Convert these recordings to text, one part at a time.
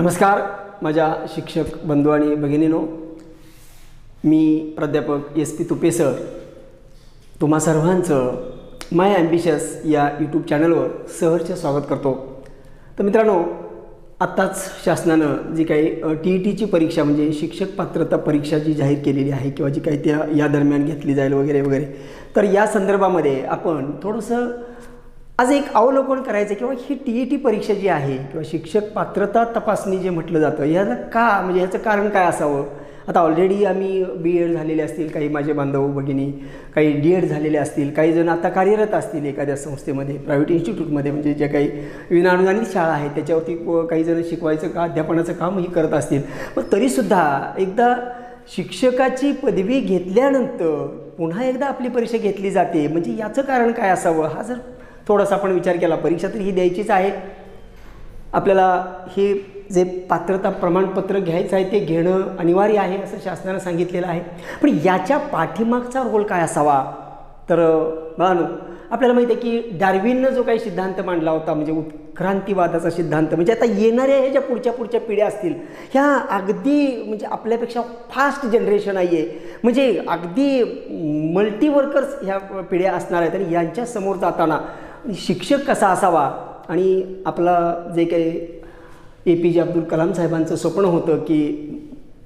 नमस्कार माझ्या शिक्षक बंधू आणि भगिनींनो, मी प्राध्यापक SP तुपे सर तुम्हा सर्वांचं माय ॲम्बिशस या यूट्यूब चॅनलवर सहर्ष स्वागत करतो। तर मित्रांनो, आत्ताच शासनानं जी काही TETची परीक्षा म्हणजे शिक्षक पात्रता परीक्षा जी जाहीर केलेली आहे किंवा जी काही त्या या दरम्यान घेतली जाईल वगैरे वगैरे, तर या संदर्भामध्ये आपण थोडंसं आज एक अवलोकन करायचं किंवा ही TET परीक्षा जी आहे किंवा शिक्षक पात्रता तपासणी जे म्हटलं जातं याला का म्हणजे याचं कारण काय असावं। आता ऑलरेडी आम्ही BEd झालेले असतील, काही माझे बांधव भगिनी, काही DEd झालेले असतील, काही जण आता कार्यरत असतील एखाद्या संस्थेमध्ये, प्रायव्हेट इन्स्टिट्यूटमध्ये, म्हणजे जे काही विनाअनुदानित शाळा आहेत त्याच्यावरती काही जण शिकवायचं का अध्यापनाचं कामही करत असतील। पण तरीसुद्धा एकदा शिक्षकाची पदवी घेतल्यानंतर पुन्हा एकदा आपली परीक्षा घेतली जाते, म्हणजे याचं कारण काय असावं हा जर थोडासा आपण विचार केला। परीक्षा तर ही द्यायचीच आहे, आपल्याला हे जे पात्रता प्रमाणपत्र घ्यायचं आहे ते घेणं अनिवार्य आहे असं शासनानं सांगितलेलं आहे। पण याच्या पाठीमागचा रोल काय असावा, तर बघानो आपल्याला माहिती आहे की डार्विननं जो काही सिद्धांत मांडला होता म्हणजे उत्क्रांतीवादाचा सिद्धांत, म्हणजे आता येणाऱ्या ह्या ज्या पुढच्या पिढ्या असतील ह्या अगदी म्हणजे आपल्यापेक्षा फास्ट जनरेशन आहे, म्हणजे अगदी मल्टीवर्कर्स ह्या पिढ्या असणार आहेत आणि यांच्यासमोर जाताना शिक्षक कसा असावा आणि आपला जे काही APJ अब्दुल कलाम साहेबांचं स्वप्न होतं की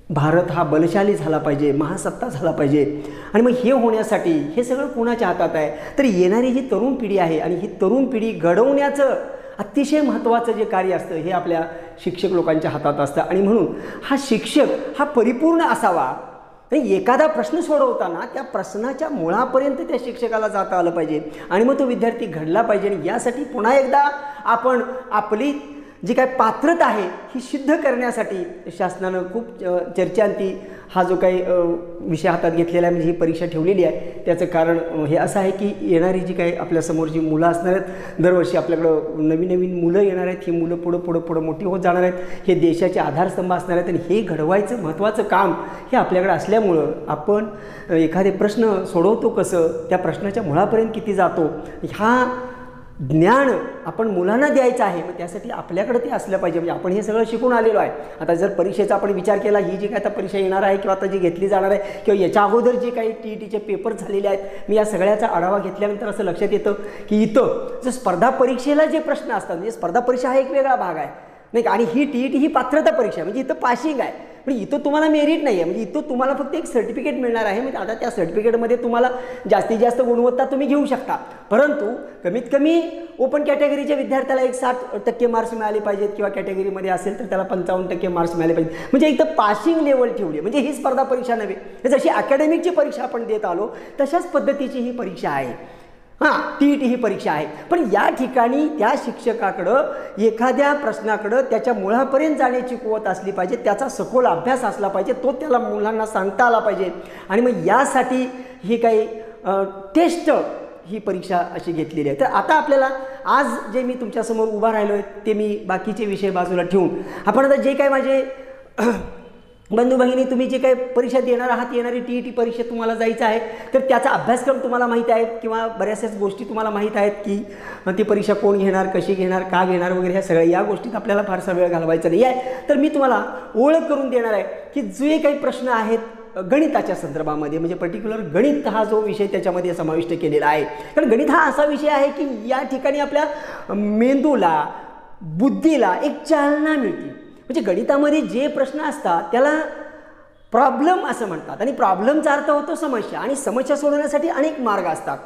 भारत हा बलशाली झाला पाहिजे, महासत्ता झाला पाहिजे, आणि मग हे होण्यासाठी हे सगळं कोणाच्या हातात आहे, तर येणारी जी तरुण पिढी आहे आणि ही तरुण पिढी घडवण्याचं अतिशय महत्त्वाचं जे कार्य असतं हे आपल्या शिक्षक लोकांच्या हातात असतं। आणि म्हणून हा शिक्षक हा परिपूर्ण असावा, नाही एखादा प्रश्न सोडवताना त्या प्रश्नाच्या मुळापर्यंत त्या शिक्षकाला जाता आलं पाहिजे आणि मग तो विद्यार्थी घडला पाहिजे। आणि यासाठी पुन्हा एकदा आपण आपली जी काय पात्रता आहे ही सिद्ध करण्यासाठी शासनानं खूप चर्चांती हा जो काही विषय हातात घेतलेला आहे, म्हणजे ही परीक्षा ठेवलेली आहे। त्याचं कारण हे असं आहे की येणारी जी काही आपल्यासमोर जी मुलं असणार आहेत, दरवर्षी आपल्याकडं नवीन नवीन मुलं येणार आहेत, ही मुलं पुढं मोठी होत जाणार आहेत, हे देशाचे आधारस्तंभ असणार आहेत आणि हे घडवायचं महत्त्वाचं काम हे आपल्याकडे असल्यामुळं आपण एखादे प्रश्न सोडवतो कसं, त्या प्रश्नाच्या मुळापर्यंत किती जातो, हा ज्ञान आपण मुलांना द्यायचं आहे। मग त्यासाठी आपल्याकडे ते असलं पाहिजे, म्हणजे आपण हे सगळं शिकून आलेलो आहे। आता जर परीक्षेचा आपण विचार केला, ही जी काय आता परीक्षा येणार आहे किंवा आता जी घेतली जाणार आहे किंवा याच्या अगोदर जे काही TETचे पेपर झालेले आहेत, मी या सगळ्याचा आढावा घेतल्यानंतर असं लक्षात येतं की इथं जर स्पर्धा परीक्षेला जे प्रश्न असतात, म्हणजे स्पर्धा परीक्षा हा एक वेगळा भाग आहे नाही का, आणि ही TET ही पात्रता परीक्षा म्हणजे इथं पासिंग आहे, पण इथं तुम्हाला मेरिट नाही आहे, म्हणजे इथं तुम्हाला फक्त एक सर्टिफिकेट मिळणार आहे। म्हणजे आता त्या सर्टिफिकेटमध्ये तुम्हाला जास्तीत जास्त गुणवत्ता तुम्ही घेऊ शकता, परंतु कमीत कमी ओपन कॅटेगरीच्या विद्यार्थ्याला 60% मार्क्स मिळाले पाहिजेत किंवा कॅटेगरीमध्ये असेल तर त्याला 55% मार्क्स मिळाले पाहिजेत, म्हणजे इथं पासिंग लेवल ठेवली, म्हणजे ही स्पर्धा परीक्षा नव्हे। जशी अकॅडमिकची परीक्षा आपण देत आलो तशाच पद्धतीची ही परीक्षा आहे, हां TET ही परीक्षा आहे। पण या ठिकाणी त्या शिक्षकाकडं एखाद्या प्रश्नाकडं त्याच्या मुळापर्यंत जाण्याची कुवत असली पाहिजे, त्याचा सखोल अभ्यास असला पाहिजे, तो त्याला मुलांना सांगता आला पाहिजे, आणि मग यासाठी ही काही टेस्ट ही परीक्षा अशी घेतलेली आहे। तर आता आपल्याला आज जे मी तुमच्यासमोर उभा राहिलो आहे ते मी बाकीचे विषय बाजूला ठेवून आपण आता जे काय माझे बंधू भगिनी तुम्ही जे काही परीक्षा देणार आहात, येणारी TET परीक्षा तुम्हाला जायचं आहे, तर त्याचा अभ्यासक्रम तुम्हाला माहीत आहे किंवा बऱ्याचशाच गोष्टी तुम्हाला माहीत आहेत की ती परीक्षा कोण घेणार, कशी घेणार, का घेणार वगैरे, ह्या सगळ्या या गोष्टीत आपल्याला फारसा वेळ घालवायचा नाही आहे। तर मी तुम्हाला ओळख करून देणार आहे की जे काही प्रश्न आहेत गणिताच्या संदर्भामध्ये, म्हणजे पर्टिक्युलर गणित हा जो विषय त्याच्यामध्ये समाविष्ट केलेला आहे, कारण गणित हा असा विषय आहे की या ठिकाणी आपल्या मेंदूला, बुद्धीला एक चालना मिळते। म्हणजे गणितामध्ये जे प्रश्न असतात त्याला प्रॉब्लेम असं म्हणतात, आणि प्रॉब्लेमचा अर्थ होतो समस्या, आणि समस्या सोडवण्यासाठी अनेक मार्ग असतात।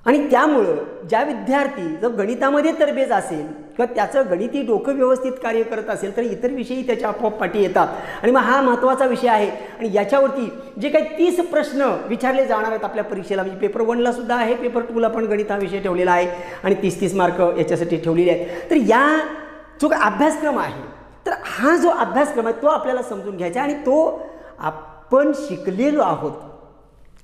आणि त्यामुळं ज्या विद्यार्थी जर गणितामध्ये तरबेज असेल किंवा त्याचं गणिती डोकं व्यवस्थित कार्य करत असेल तर इतर विषयी त्याच्या आपोआप पाठी येतात, आणि मग हा महत्त्वाचा विषय आहे। आणि याच्यावरती जे काही 30 प्रश्न विचारले जाणार आहेत आपल्या परीक्षेला, म्हणजे पेपर 1ला सुद्धा आहे, पेपर 2ला पण गणित हा विषय ठेवलेला आहे आणि 30-30 मार्क याच्यासाठी ठेवलेले आहेत। तर या जो काही अभ्यासक्रम आहे, तर हा जो अभ्यासक्रम आहे तो आपल्याला समजून घ्यायचा आहे, आणि तो आपण शिकलेलो आहोत।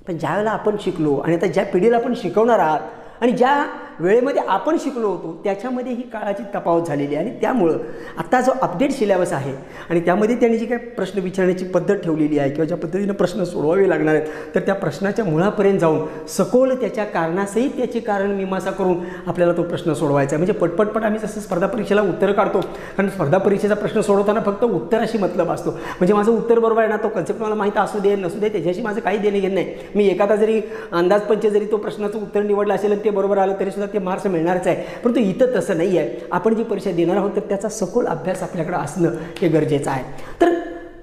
पण ज्यावेळेला आपण शिकलो आणि आता ज्या पिढीला आपण शिकवणार आहात आणि ज्या वेळेमध्ये आपण शिकलो होतो त्याच्यामध्ये ही काळाची तफावत झालेली आहे. आणि त्यामुळं आता जो अपडेट सिलेबस आहे आणि त्यामध्ये त्यांनी जी काही प्रश्न विचारण्याची पद्धत ठेवलेली आहे किंवा ज्या पद्धतीनं प्रश्न सोडवावे लागणार आहेत, तर त्या प्रश्नाच्या मुळापर्यंत जाऊन सखोल त्याच्या कारणासहित त्याची कारण मीमांसा करून आपल्याला तो प्रश्न सोडवायचा आहे. म्हणजे पटपट आम्ही जसं स्पर्धा परीक्षेला उत्तर काढतो, कारण स्पर्धा परीक्षेचा प्रश्न सोडवताना फक्त उत्तराशी मतलब असतो. म्हणजे माझं उत्तर बरोबर आहे ना, तो कन्सेप्ट मला माहीत असू दे नसू दे त्याच्याशी माझं काही देणे घेणं नाही. मी एखादा जरी अंदाजपंच जरी तो प्रश्नाचं उत्तर निवडलं असेल आणि ते बरोबर आलं तरीसुद्धा ते मार्क्स मिळणारच आहे. परंतु इथं तसं नाही आहे. आपण जी परीक्षा देणार आहोत तर त्याचा सखोल अभ्यास आपल्याकडे असणं हे गरजेचं आहे. तर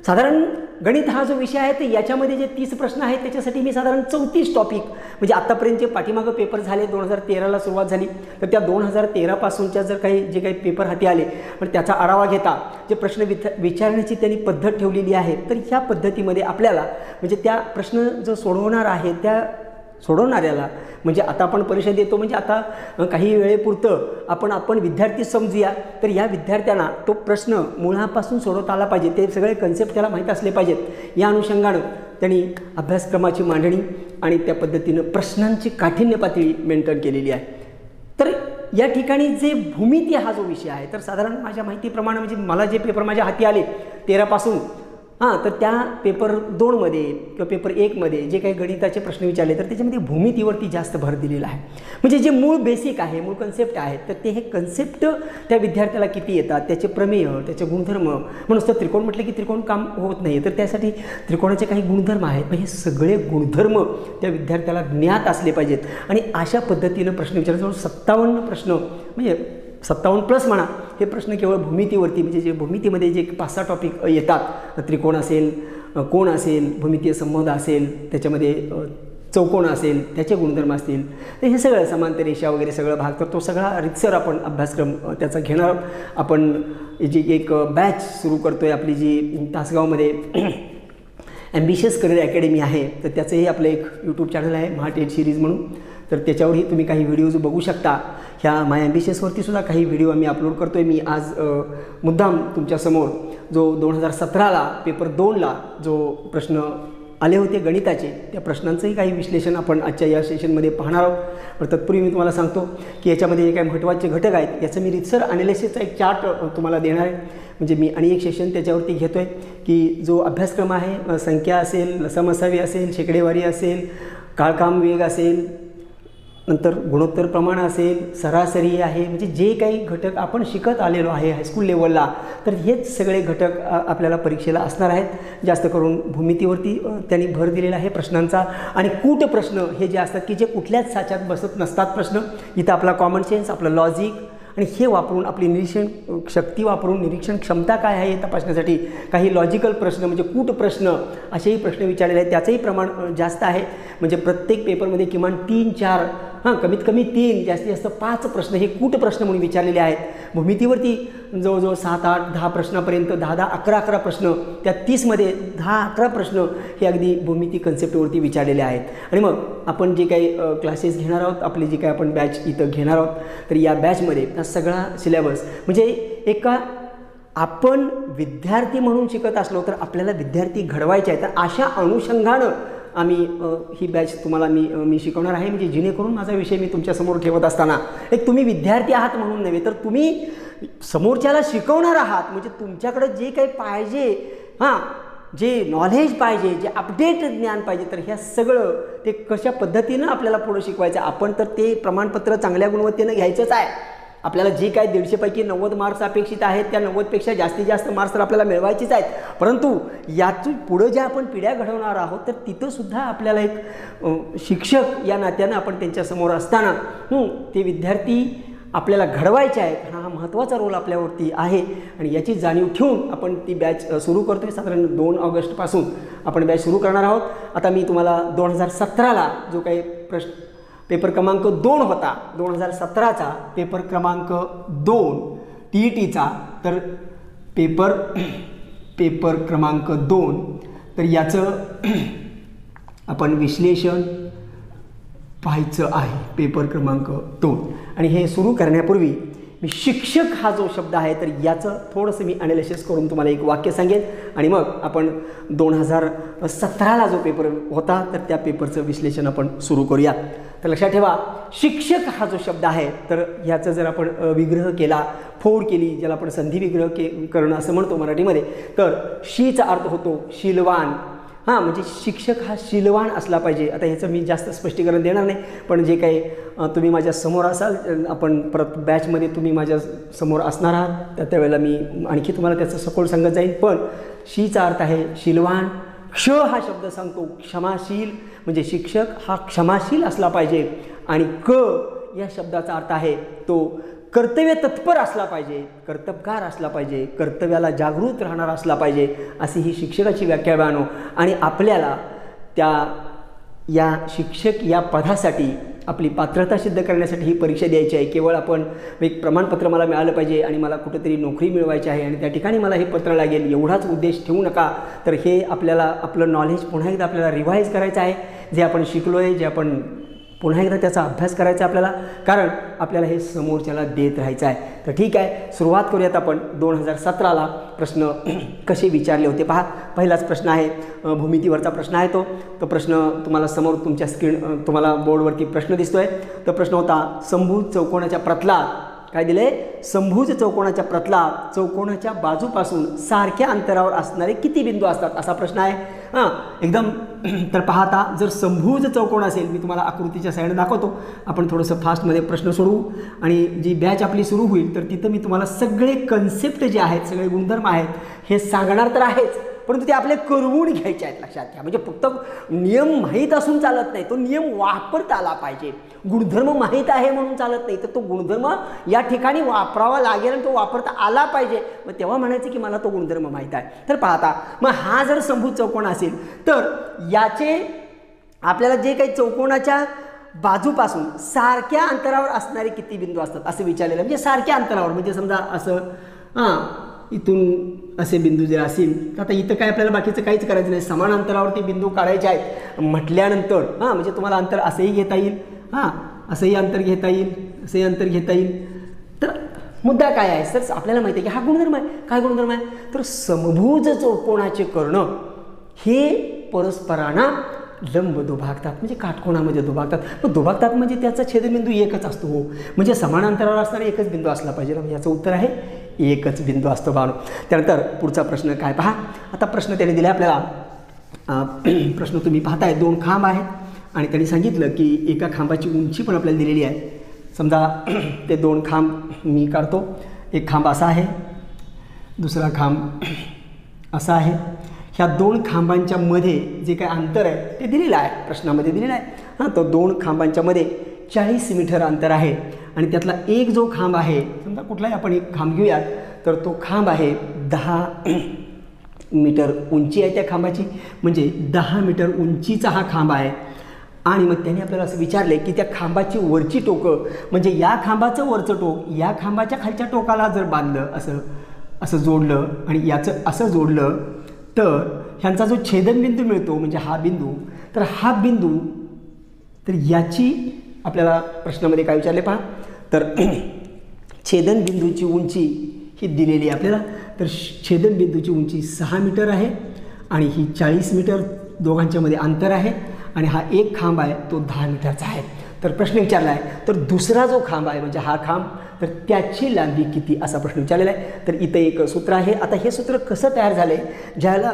साधारण गणित हा जो विषय आहे तर याच्यामध्ये जे 30 प्रश्न आहेत त्याच्यासाठी मी साधारण 34 टॉपिक, म्हणजे आत्तापर्यंतचे पाठीमागं पेपर झाले 2013ला सुरुवात झाली, तर त्या 2013 पासूनच्या जर जे काही पेपर हाती आले पण त्याचा आढावा घेता जे प्रश्न विचारण्याची त्यांनी पद्धत ठेवलेली आहे, तर ह्या पद्धतीमध्ये आपल्याला म्हणजे त्या प्रश्न जो सोडवणार आहे त्या सोडवणाऱ्याला, म्हणजे आता आपण परीक्षा देतो म्हणजे आता काही वेळेपुरतं आपण विद्यार्थी समजूया, तर या विद्यार्थ्यांना तो प्रश्न मुळापासून सोडवता आला पाहिजे, ते सगळे कन्सेप्ट त्याला माहीत असले पाहिजेत. या अनुषंगानं त्यांनी अभ्यासक्रमाची मांडणी आणि त्या पद्धतीनं प्रश्नांची काठिण्य पातळी मेंटेन केलेली आहे. तर या ठिकाणी जे भूमिती हा जो विषय आहे, तर साधारण माझ्या माहितीप्रमाणे म्हणजे मला जे पेपर माझ्या हाती आले 13 पासून, तर त्या पेपर 2मध्ये किंवा पेपर 1मध्ये जे काही गणिताचे प्रश्न विचारले तर त्याच्यामध्ये भूमितीवरती जास्त भर दिलेला आहे. म्हणजे जे मूळ बेसिक आहे, मूळ कन्सेप्ट आहे, तर ते हे कन्सेप्ट त्या विद्यार्थ्याला किती येतात, त्याचे प्रमेय, त्याचे गुणधर्म, म्हणून तर त्रिकोण म्हटलं की त्रिकोण काम होत नाही, तर त्यासाठी त्रिकोणाचे काही गुणधर्म आहेत. पण हे सगळे गुणधर्म त्या विद्यार्थ्याला ज्ञात असले पाहिजेत. आणि अशा पद्धतीनं प्रश्न विचारले. 57 प्रश्न म्हणजे 57+ म्हणा, हे प्रश्न केवळ भूमितीवरती, म्हणजे जे भूमितीमध्ये जे 5-6 टॉपिक येतात, त्रिकोण असेल, कोण असेल, भूमितीय संबंध असेल, त्याच्यामध्ये चौकोन असेल, त्याचे गुणधर्म असतील, तर हे सगळं समांतर रेषा वगैरे सगळं भाग, तर तो सगळा रितसर आपण अभ्यासक्रम त्याचा घेणार. आपण जी एक बॅच सुरू करतो आहे आपली जी तासगावमध्ये ॲम्बिशियस करिअर अकॅडमी आहे, तर त्याचंही आपलं एक यूट्यूब चॅनल आहे महा10 सिरीज म्हणून, तर त्याच्यावरही तुम्ही काही व्हिडिओज बघू शकता. ह्या माय ॲम्बिशियसवरती सुद्धा काही व्हिडिओ आम्ही अपलोड करतो आहे. मी आज मुद्दाम तुमच्यासमोर जो 2017ला पेपर 2ला जो प्रश्न आले होते गणिताचे, त्या प्रश्नांचंही काही विश्लेषण आपण आजच्या या सेशनमध्ये पाहणार आहोत. पण तत्पूर्वी मी तुम्हाला सांगतो की याच्यामध्ये जे काही महत्त्वाचे घटक आहेत याचं मी रितसर ॲनालिसिसचा एक चार्ट तुम्हाला देणार आहे. म्हणजे मी आणि एक सेशन त्याच्यावरती घेतो आहे की जो अभ्यासक्रम आहे, संख्या असेल, लसामसावी असेल, शेकडेवारी असेल, काळकाम वेग असेल, नंतर गुणोत्तर प्रमाण असेल, सरासरी आहे, म्हणजे जे काही घटक आपण शिकत आलेलो आहे हायस्कूल लेवलला, तर हेच सगळे घटक आपल्याला परीक्षेला असणार आहेत. जास्त करून भूमितीवरती त्यांनी भर दिलेला आहे प्रश्नांचा. आणि कूट प्रश्न हे जे असतात की जे कुठल्याच साच्यात बसत नसतात प्रश्न, इथं आपला कॉमन सेन्स, आपलं लॉजिक आणि हे वापरून आपली निरीक्षण शक्ती वापरून निरीक्षण क्षमता काय आहे हे तपासण्यासाठी काही लॉजिकल प्रश्न म्हणजे कूट प्रश्न असेही प्रश्न विचारलेले आहेत. त्याचंही प्रमाण जास्त आहे. म्हणजे प्रत्येक पेपरमध्ये किमान 3-4 कमीत कमी 3 जास्तीत जास्त 5 प्रश्न हे कूट प्रश्न म्हणून विचारलेले आहेत. भूमितीवरती जवळजवळ 7-8-10 प्रश्नापर्यंत 10-11 प्रश्न, त्या 30मध्ये 10-11 प्रश्न हे अगदी भूमिती कन्सेप्टवरती विचारलेले आहेत. आणि मग आपण जे काही क्लासेस घेणार आहोत, आपली जी काही आपण बॅच इथं घेणार आहोत, तर या बॅचमध्ये हा सगळा सिलेबस म्हणजे एका आपण विद्यार्थी म्हणून शिकत असलो तर आपल्याला विद्यार्थी घडवायचे आहेत, तर अशा अनुषंगानं आम्ही ही बॅच तुम्हाला मी शिकवणार आहे. म्हणजे जेणेकरून माझा विषय मी तुमच्यासमोर ठेवत असताना एक तुम्ही विद्यार्थी आहात म्हणून नव्हे, तर तुम्ही समोरच्याला शिकवणार आहात. म्हणजे तुमच्याकडे जे काही पाहिजे, जे नॉलेज पाहिजे, जे अपडेट ज्ञान पाहिजे, तर ह्या सगळं ते कशा पद्धतीनं आपल्याला पुढं शिकवायचं, आपण तर ते प्रमाणपत्र चांगल्या गुणवत्तेनं घ्यायचंच आहे. आपल्याला जे काय 150 पैकी 90 मार्क्स अपेक्षित आहेत, त्या 90पेक्षा जास्तीत जास्त मार्क्स तर आपल्याला मिळवायचीच आहेत. परंतु यातून पुढं ज्या आपण पिढ्या घडवणार आहोत, तर तिथंसुद्धा आपल्याला एक शिक्षक या नात्यानं आपण त्यांच्यासमोर असताना ते विद्यार्थी आपल्याला घडवायचे आहेत, हा महत्त्वाचा रोल आपल्यावरती आहे. आणि याची जाणीव ठेवून आपण ती बॅच सुरू करतो आहे. साधारण 2 ऑगस्टपासून आपण बॅच सुरू करणार आहोत. आता मी तुम्हाला 2017ला जो काही पेपर क्रमांक 2 होता, 2017चा पेपर क्रमांक 2 TETचा, तर पेपर क्रमांक 2, तर याचं आपण विश्लेषण पाहायचं आहे. पेपर क्रमांक 2. आणि हे सुरू करण्यापूर्वी शिक्षक हा जो शब्द आहे तर याचं थोडंसं मी ॲनालिसिस करून तुम्हाला एक वाक्य सांगेन आणि मग आपण 2017ला जो पेपर होता तर त्या पेपरचं विश्लेषण आपण सुरू करूया. तर लक्षात ठेवा, शिक्षक हा जो शब्द आहे तर ह्याचं जर आपण विग्रह केला, फोड केली, ज्याला आपण संधी विग्रह करणं असं म्हणतो मराठीमध्ये, तर शीचा अर्थ होतो शीलवान. हां, म्हणजे शिक्षक हा शीलवान असला पाहिजे. आता ह्याचं मी जास्त स्पष्टीकरण देणार नाही, पण जे काही तुम्ही माझ्या समोर असाल, आपण परत बॅचमध्ये तुम्ही माझ्या समोर असणार आहात, तर त्यावेळेला मी आणखी तुम्हाला त्याचं सखोल सांगत जाईल. पण शीचा अर्थ आहे शीलवान. क्ष हा शब्द सांगतो क्षमाशील, म्हणजे शिक्षक हा क्षमाशील असला पाहिजे. आणि क या शब्दाचा अर्थ आहे तो कर्तव्य तत्पर असला पाहिजे, कर्तबगार असला पाहिजे, कर्तव्याला जागृत राहणार असला पाहिजे, अशी ही शिक्षकाची व्याख्या बानो. आणि आपल्याला या शिक्षक या पदासाठी आपली पात्रता सिद्ध करण्यासाठी ही परीक्षा द्यायची आहे. केवळ आपण एक प्रमाणपत्र मला मिळालं पाहिजे आणि मला कुठेतरी नोकरी मिळवायची आहे आणि त्या ठिकाणी मला हे पत्र लागेल एवढाच उद्देश ठेवू नका. तर हे आपल्याला आपलं नॉलेज पुन्हा एकदा आपल्याला रिवाईज करायचं आहे. जे आपण शिकलो आहे, जे आपण पुन्हा एकदा त्याचा अभ्यास करायचा आपल्याला, कारण आपल्याला हे समोरच्याला देत राहायचं आहे. तर ठीक आहे, सुरुवात करूयात आपण. 2017ला प्रश्न कसे विचारले होते पहा. पहिलाच प्रश्न आहे, भूमितीवरचा प्रश्न आहे. तो प्रश्न तुम्हाला समोर तुमच्या तुम्हाला बोर्डवरती प्रश्न दिसतोय. तर प्रश्न होता, समभुज चौकोनाच्या प्रतलात काय दिले? समभुज चौकोनाच्या प्रतलात चौकोनाच्या बाजूपासून सारख्या अंतरावर असणारे किती बिंदू असतात, असा प्रश्न आहे. हां, एकदम. तर पाहता, जर समभुज चौकोन असेल, मी तुम्हाला आकृतीच्या साईडने दाखवतो, आपण थोडंसं फास्टमध्ये प्रश्न सोडवू आणि जी बॅच आपली सुरू होईल तर तिथं मी तुम्हाला सगळे कन्सेप्ट जे आहेत, सगळे गुणधर्म आहेत हे सांगणार तर आहेच, परंतु ते आपले करवून घ्यायचे आहेत. लक्षात घ्या, म्हणजे फक्त नियम माहीत असून चालत नाही, तो नियम वापरता आला पाहिजे. गुणधर्म माहीत आहे म्हणून चालत नाही, तर तो गुणधर्म या ठिकाणी वापरावा लागेल आणि तो वापरता आला पाहिजे. मग तेव्हा म्हणायचं की मला तो गुणधर्म माहीत आहे. तर पाहता, मग हा जर समभुज चौकोन असेल तर याचे आपल्याला जे काही चौकोनाच्या बाजूपासून सारख्या अंतरावर असणारे किती बिंदू असतात असं विचारलेलं आहे. म्हणजे सारख्या अंतरावर, म्हणजे समजा असं, इथून असे बिंदू जर असतील तर आता इथं काय आपल्याला बाकीचं काहीच करायचं नाही, समान अंतरावरती बिंदू काढायचे आहेत म्हटल्यानंतर म्हणजे तुम्हाला अंतर असंही घेता येईल, असंही अंतर घेता येईल, असंही अंतर घेता येईल. तर मुद्दा काय आहे सर, आपल्याला माहिती आहे की हा गुणधर्म आहे. काय गुणधर्म आहे? तर समभुज चौकोनाचे कर्ण हे परस्परांना लंब दुभागतात, म्हणजे काटकोनामध्ये दुभागतात. मग दुभागतात म्हणजे त्याचा छेदबिंदू एकच असतो. हो, म्हणजे समान अंतरावर असणारा एकच बिंदू असला पाहिजे. म्हणजे याचं उत्तर आहे एकच बिंदू असतो बानो. त्यानंतर पुढचा प्रश्न काय पहा. आता प्रश्न त्याने दिला आपल्याला. प्रश्न तुम्ही पाहताय, 2 खांब आहेत आणि त्यांनी सांगितलं की एका खांबाची उंची पण आपल्याला दिलेली आहे. समजा ते 2 खांब मी काढतो. एक खांब असा आहे, दुसरा खांब असा आहे. ह्या 2 खांबांच्या मध्ये जे काय अंतर आहे ते दिलेलं आहे, प्रश्नामध्ये दिलेलं आहे. तो 2 खांबांच्या मध्ये 40 मीटर अंतर आहे आणि त्यातला एक जो खांब आहे, समजा कुठलाही आपण एक खांब घेऊयात, तर तो खांब आहे 10 मीटर उंची आहे त्या खांबाची, म्हणजे 10 मीटर उंचीचा हा खांब आहे. आणि मग त्याने आपल्याला असं विचारले की त्या खांबाची वरची टोकं, म्हणजे या खांबाचं वरचं टोक या खांबाच्या खालच्या टोकाला जर बांधलं, असं जोडलं आणि याचं असं जोडलं, तर ह्यांचा जो छेदनबिंदू मिळतो, म्हणजे हा बिंदू, तर हा बिंदू, तर याची आपल्याला प्रश्नामध्ये काय विचारले पहा. तर छेदनबिंदूची उंची ही दिलेली आहे आपल्याला. तर छेदनबिंदूची उंची 6 मीटर आहे आणि ही 40 मीटर दोघांच्या मध्ये अंतर आहे आणि हा एक खांब आहे तो 10 मीटरचा आहे. तर प्रश्न विचारला आहे, तर दुसरा जो खांब आहे म्हणजे हा खांब, तर त्याची लांबी किती असा प्रश्न विचारलेला आहे. तर इथं एक सूत्र आहे. आता हे सूत्र कसं तयार झालं आहे, ज्याला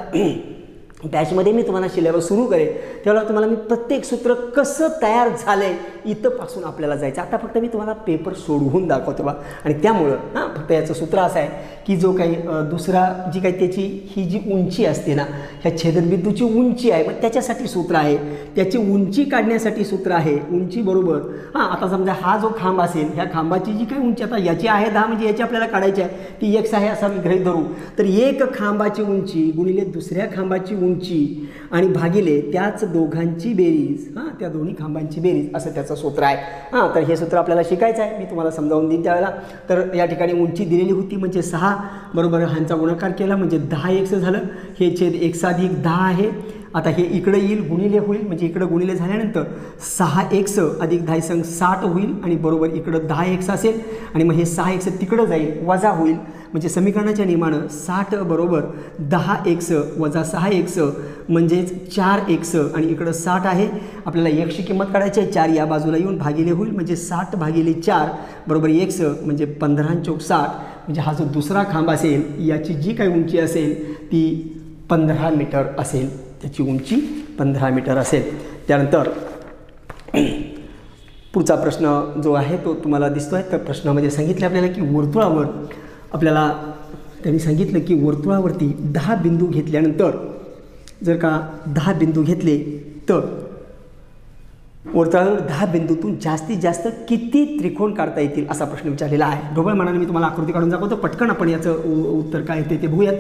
बॅचमध्ये मी तुम्हाला सिलेबस सुरू करेन त्यावेळेला तुम्हाला मी प्रत्येक सूत्र कसं तयार झालं आहे इथंपासून आपल्याला जायचं. आता फक्त मी तुम्हाला पेपर सोडवून दाखवतो बा. आणि त्यामुळं फक्त याचं सूत्र असं आहे की जो काही दुसरा जी काही त्याची ही जी उंची असते ना, ह्या छेदनबिंदूची उंची आहे, मग त्याच्यासाठी सूत्र आहे, त्याची उंची काढण्यासाठी सूत्र आहे. उंची बरोबर आता समजा हा जो खांब असेल, ह्या खांबाची जी काही उंची आता याची आहे 10, म्हणजे याची आपल्याला काढायची आहे, ती x आहे असा मी गृहीत धरू. तर एक खांबाची उंची गुणिले दुसऱ्या खांबाची उंची आणि भागिले त्याच दोघांची बेरीज, त्या दोन्ही खांबांची बेरीज, असं त्याचं सूत्र आहे. तर हे सूत्र आपल्याला शिकायचं आहे, मी तुम्हाला समजावून देईन त्यावेळेला. तर या ठिकाणी उंची दिलेली होती, म्हणजे 6 बरोबर ह्यांचा गुणाकार केला म्हणजे 10x झालं. हे छेद x अधिक 10 आहे आता हे इकडे येईल, गुणिले होईल, म्हणजे इकडं गुणिले झाल्यानंतर 6x अधिक 10 60 होईल आणि बरोबर इकडं 10x असेल आणि मग हे 6x तिकडं जाईल, वजा होईल, म्हणजे समीकरणाच्या नियमानं 60 बरोबर 10x वजा 6x म्हणजेच 4x आणि इकडं 60 आहे. आपल्याला xची किंमत काढायची आहे. 4 या बाजूला येऊन भागिले होईल, म्हणजे 60 भागिले 4 बरोबर x म्हणजे 15 चौक 60. म्हणजे हा जो दुसरा खांब असेल याची जी काही उंची असेल ती 15 मीटर असेल, त्याची उंची 15 मीटर असेल. त्यानंतर पुढचा प्रश्न जो आहे तो तुम्हाला दिसतो आहे. तर प्रश्नामध्ये सांगितले आपल्याला की वर्तुळावर आपल्याला त्यांनी सांगितलं की वर्तुळावरती 10 बिंदू घेतल्यानंतर जर का 10 बिंदू घेतले तर वर्तुळावर 10 बिंदूतून जास्तीत जास्त किती त्रिकोण काढता येतील असा प्रश्न विचारलेला आहे. ढोबळ मनाने मी तुम्हाला आकृती काढून दाखवतो. पटकन आपण याचं उत्तर काय येते ते बघूयात.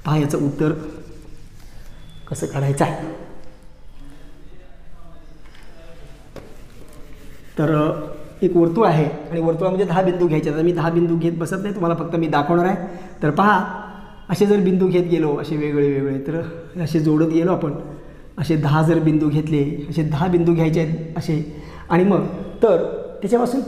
पहा याचं उत्तर कसं काढायचं आहे. तर एक वर्तुळ आहे आणि वर्तुळामध्ये 10 बिंदू घ्यायचे. तर मी 10 बिंदू घेत बसत नाही, तुम्हाला फक्त मी दाखवणार आहे. तर पहा असे जर बिंदू घेत गेलो असे वेगळे वेगळे तर असे जोडत गेलो आपण, असे 10 जर बिंदू घेतले, असे 10 बिंदू घ्यायचे आहेत असे, आणि मग तर त्याच्यापासून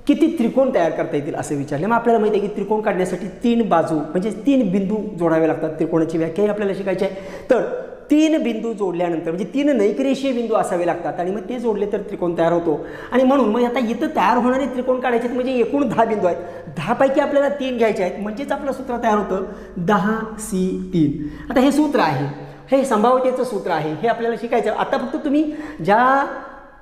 किती त्रिकोण तयार करता येतील असं विचारले. मग आपल्याला माहिती आहे की त्रिकोण काढण्यासाठी 3 बाजू म्हणजे 3 बिंदू जोडावे लागतात. त्रिकोणाची व्याख्याही आपल्याला शिकायची आहे. तर 3 बिंदू जोडल्यानंतर म्हणजे 3 नैकरेषीय बिंदू असावे लागतात आणि मग ते जोडले तर त्रिकोण तयार होतो. आणि म्हणून मग आता इथं तयार होणारे त्रिकोण काढायचे म्हणजे एकूण 10 बिंदू आहेत. 10 पैकी आपल्याला 3 घ्यायचे आहेत, म्हणजेच आपलं सूत्र तयार होतं 10C3. आता हे सूत्र आहे, हे संभाव्यतेचं सूत्र आहे, हे आपल्याला शिकायचं. आता फक्त तुम्ही ज्या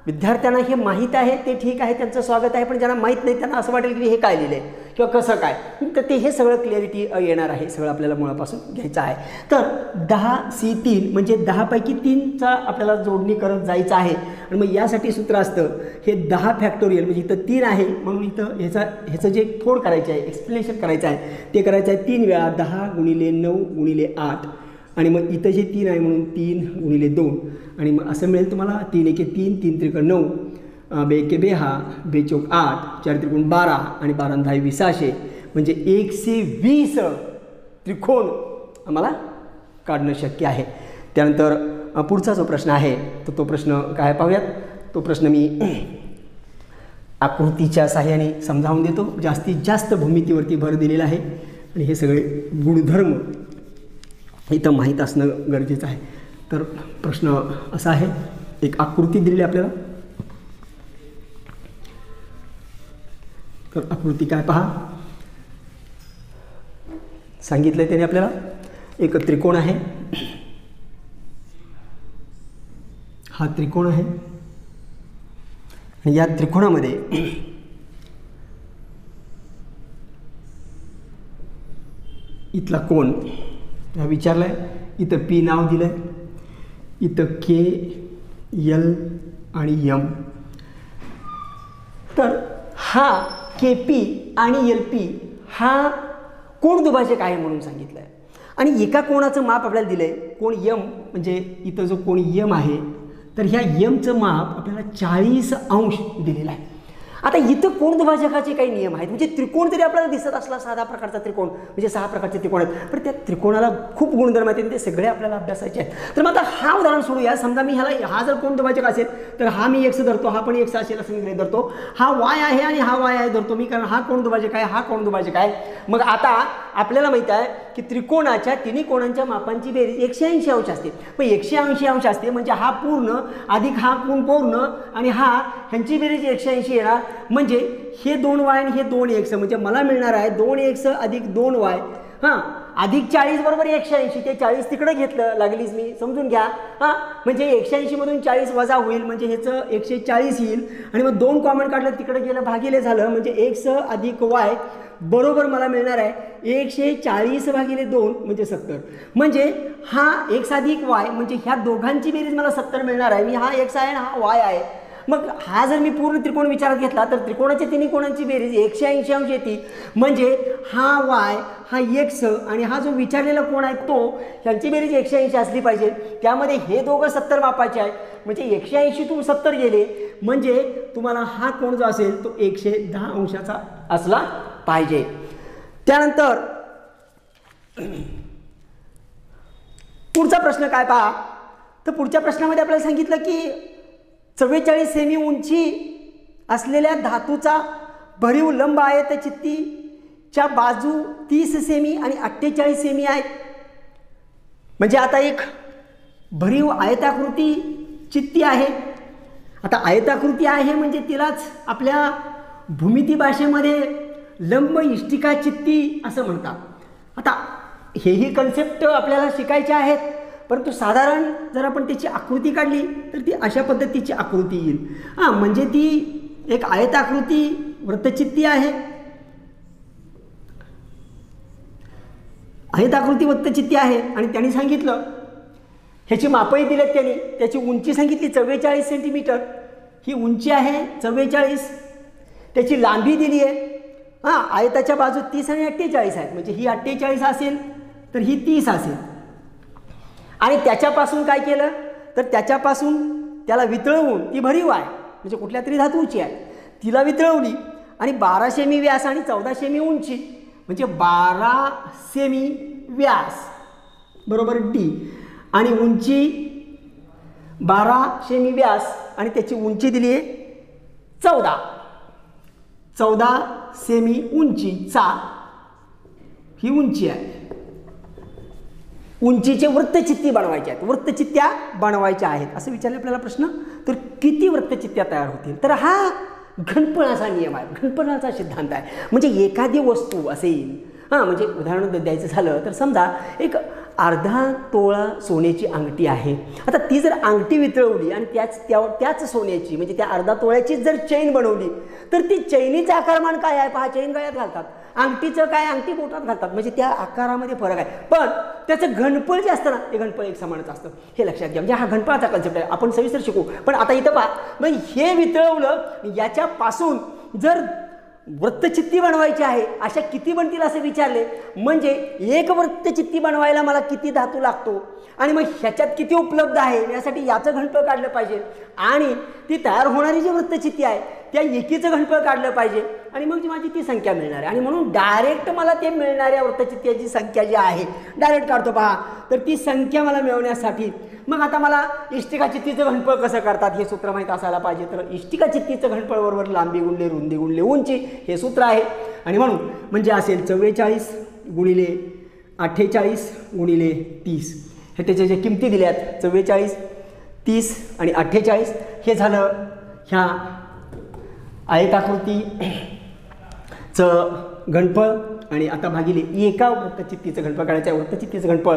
विद्यार्थ्यांना हे माहीत आहे ते ठीक आहे, त्यांचं स्वागत आहे. पण ज्यांना माहीत नाही त्यांना असं वाटेल की हे काय लिहिलं आहे किंवा कसं काय, तर ते हे सगळं क्लिअरिटी येणार आहे. सगळं आपल्याला मुळापासून घ्यायचं आहे. तर 10C3 म्हणजे 10 पैकी 3चा आपल्याला जोडणी करत जायचं आहे. आणि मग यासाठी सूत्र असतं हे 10 फॅक्टोरियल, म्हणजे इथं 3 आहे म्हणून इथं ह्याचं जे फोड करायचं आहे, एक्सप्लेनेशन करायचं आहे ते करायचं आहे 3 वेळा 10 गुणिले 9 गुणिले 8 आणि मग इथं जे 3 आहे म्हणून 3 गुणिले 2 आणि मग असं मिळेल तुम्हाला 3 एके 3, 3 त्रिक 9, 2 एके 2, 2 चौक 8, 4 त्रिकोण 12 आणि 12 10 20 600 म्हणजे 120 त्रिकोण आम्हाला काढणं शक्य आहे. त्यानंतर पुढचा जो प्रश्न आहे तो प्रश्न काय पाहूयात. तो प्रश्न मी आकृतीच्या साहाय्याने समजावून देतो. जास्तीत जास्त भूमितीवरती भर दिलेला आहे आणि हे सगळे गुणधर्म इथं माहीत असणं गरजेचं आहे. तर प्रश्न असा आहे, एक आकृती दिलेली आपल्याला. तर आकृती काय पहा, सांगितलं त्याने आपल्याला एक त्रिकोण आहे. हा त्रिकोण आहे आणि या त्रिकोणामध्ये इथला कोण विचारला आहे. इथं P नाव दिलं आहे, इथं K, L आणि M. तर हा KP आणि LP हा कोण दुभाजक आहे म्हणून सांगितलं आहे. आणि एका कोणाचं माप आपल्याला दिलं आहे, कोण M, म्हणजे इथं जो कोण M आहे तर ह्या Mचं माप आपल्याला 40 अंश दिलेलं आहे. आता इथं कोण दुभाजकाचे काही नियम आहेत. म्हणजे त्रिकोण जरी आपल्याला दिसत असला साधा प्रकारचा त्रिकोण, म्हणजे 6 प्रकारचे त्रिकोण आहेत, पण त्या त्रिकोणाला खूप गुणधर्म आहेत आणि ते सगळे आपल्याला अभ्यासायचे आहेत. तर मग आता हा उदाहरण सोडूया. समजा मी हा जर कोण दुभाजक असेल तर हा मी x धरतो, हा पण x असेल असं मी धरतो. हा y आहे आणि हा y आहे धरतो मी, कारण हा कोण दुभाजक आहे, हा कोण दुभाजक आहे. मग आता आपल्याला माहित आहे की त्रिकोणाच्या तिन्ही कोणांच्या मापांची बेरीज 180 अंश असते. मग 180 अंश असते म्हणजे हा पूर्ण अधिक हा कोण पूर्ण आणि ह्यांची बेरीज 180 येणार. म्हणजे हे 2y आणि हे 2x म्हणजे मला मिळणार आहे 2x अधिक 2y अधिक 40 बरोबर 180. ते 40 तिकडे घेतलं लागलीच मी, समजून घ्या. म्हणजे 180 मधून 40 वजा होईल म्हणजे ह्याचं 140 येईल आणि मग 2 कॉमन काढलं तिकडे गेलं भागिले झालं म्हणजे x अधिक y बरोबर मला मिळणार आहे 140 भागिले 2 म्हणजे 70. म्हणजे हा x अधिक y म्हणजे ह्या दोघांची बेरीज मला 70 मिळणार आहे. मी हा x आहे आणि हा y आहे. मग हा जर मी पूर्ण त्रिकोण विचारात घेतला तर त्रिकोणाच्या तिन्ही कोणांची बेरीज 180 अंश येते. म्हणजे हा y, हा x आणि हा जो विचारलेला कोण आहे तो, ह्यांची बेरीज 180 असली पाहिजे. त्यामध्ये हे दोघं 70 मापाचे आहेत म्हणजे 180 तून 70 गेले म्हणजे तुम्हाला हा कोण जो असेल तो 110 अंशाचा असला पाहिजे. त्यानंतर पुढचा प्रश्न काय पहा, तर पुढच्या प्रश्नामध्ये आपल्याला सांगितलं की 44 सेमी उंची असलेल्या धातूचा भरीव लंब आयतचित्तीच्या बाजू 30 सेमी आणि 48 सेमी आहेत. म्हणजे आता एक भरीव आयताकृती चित्ती आहे. आता आयताकृती आहे म्हणजे तिलाच आपल्या भूमिती भाषेमध्ये लंब इष्टिका चित्ती असं म्हणतात. आता हेही कन्सेप्ट आपल्याला शिकायचे आहेत, परंतु साधारण जर आपण त्याची आकृती काढली तर ती अशा पद्धतीची आकृती येईल. म्हणजे ती एक आयताकृती वृत्तचित्ती आहे. आयताकृती वृत्तचित्ती आहे आणि त्यांनी सांगितलं ह्याची मापही दिलेत त्यांनी. त्याची उंची सांगितली 44 सेंटीमीटर, ही उंची आहे 44. त्याची लांबी दिली आहे. आयताच्या बाजू 30 आणि 48 आहेत. म्हणजे ही 48 असेल तर ही 30 असेल. आणि त्याच्यापासून काय केलं तर त्याच्यापासून त्याला वितळवून ती भरीव आहे म्हणजे कुठल्या तरी धातूची आहे, तिला वितळवली आणि 12 सेमी व्यास आणि 14 सेमी उंची म्हणजे 12 सेमी व्यास बरोबर डी आणि उंची 12 सेमी व्यास आणि त्याची उंची दिली आहे 14 सेमी उंचीचा ही उंची आहे. उंचीचे वृत्तचित्ती बनवायचे आहेत, वृत्तचित्त्या बनवायच्या आहेत असं विचारले आपल्याला प्रश्न. तर किती वृत्तचित्त्या तयार होतील, तर हा घनपणाचा नियम आहे, घनपणाचा सिद्धांत आहे. म्हणजे एखादी वस्तू असेल, म्हणजे उदाहरण द्यायचं झालं तर समजा एक अर्धा तोळा सोन्याची अंगठी आहे. आता ती जर अंगठी वितळवली आणि त्याच सोन्याची म्हणजे त्या अर्धा तोळ्याची जर चैन बनवली तर ती चैनीचं आकारमान काय आहे पहा, चैन गळ्यात घालतात, अंगठीचं काय अंगठी बोटात घालतात, म्हणजे त्या आकारामध्ये फरक आहे. पण त्याचं घनफळ जे असतं ना ते घनफळ एक समानच असतं, हे लक्षात घ्या. म्हणजे हा घनफळाचा कन्सेप्ट आहे, आपण सविस्तर शिकू. पण आता इथं पहा, म्हणजे हे वितळवलं याच्यापासून जर वृत्तचित्ती बनवायची आहे अशा किती बनतील असे विचारले. म्हणजे एक वृत्तचित्ती बनवायला मला किती धातू लागतो आणि मग ह्याच्यात किती उपलब्ध आहे यासाठी याचं घनफळ काढलं पाहिजे आणि ती तयार होणारी जी वृत्तचित्ती आहे त्या एकीचं घनफळ काढलं पाहिजे आणि मग माझी ती संख्या मिळणार आहे. आणि म्हणून डायरेक्ट मला ते मिळणाऱ्या वृत्तचित्त्याची संख्या जी आहे डायरेक्ट काढतो पहा. तर ती संख्या मला मिळवण्यासाठी मग आता मला इष्टिका चित्तीचं घनफळ कसं करतात हे सूत्र माहीत असायला पाहिजे. तर इष्टिका चित्तीचं घनफळ बरोबर लांबी गुणले रुंदी गुणले उंची हे सूत्र आहे. आणि म्हणून म्हणजे असेल 44 गुणिले 48 गुणिले 30. हे त्याच्या ज्या किमती दिल्यात 44, 30 आणि 48 हे झालं ह्या आयताकृतीचं घनफळ. आणि आता भागिले एका वृत्तचित्तीचं घनफळ काढायचं आहे. वृत्तचित्तीचं घनफळ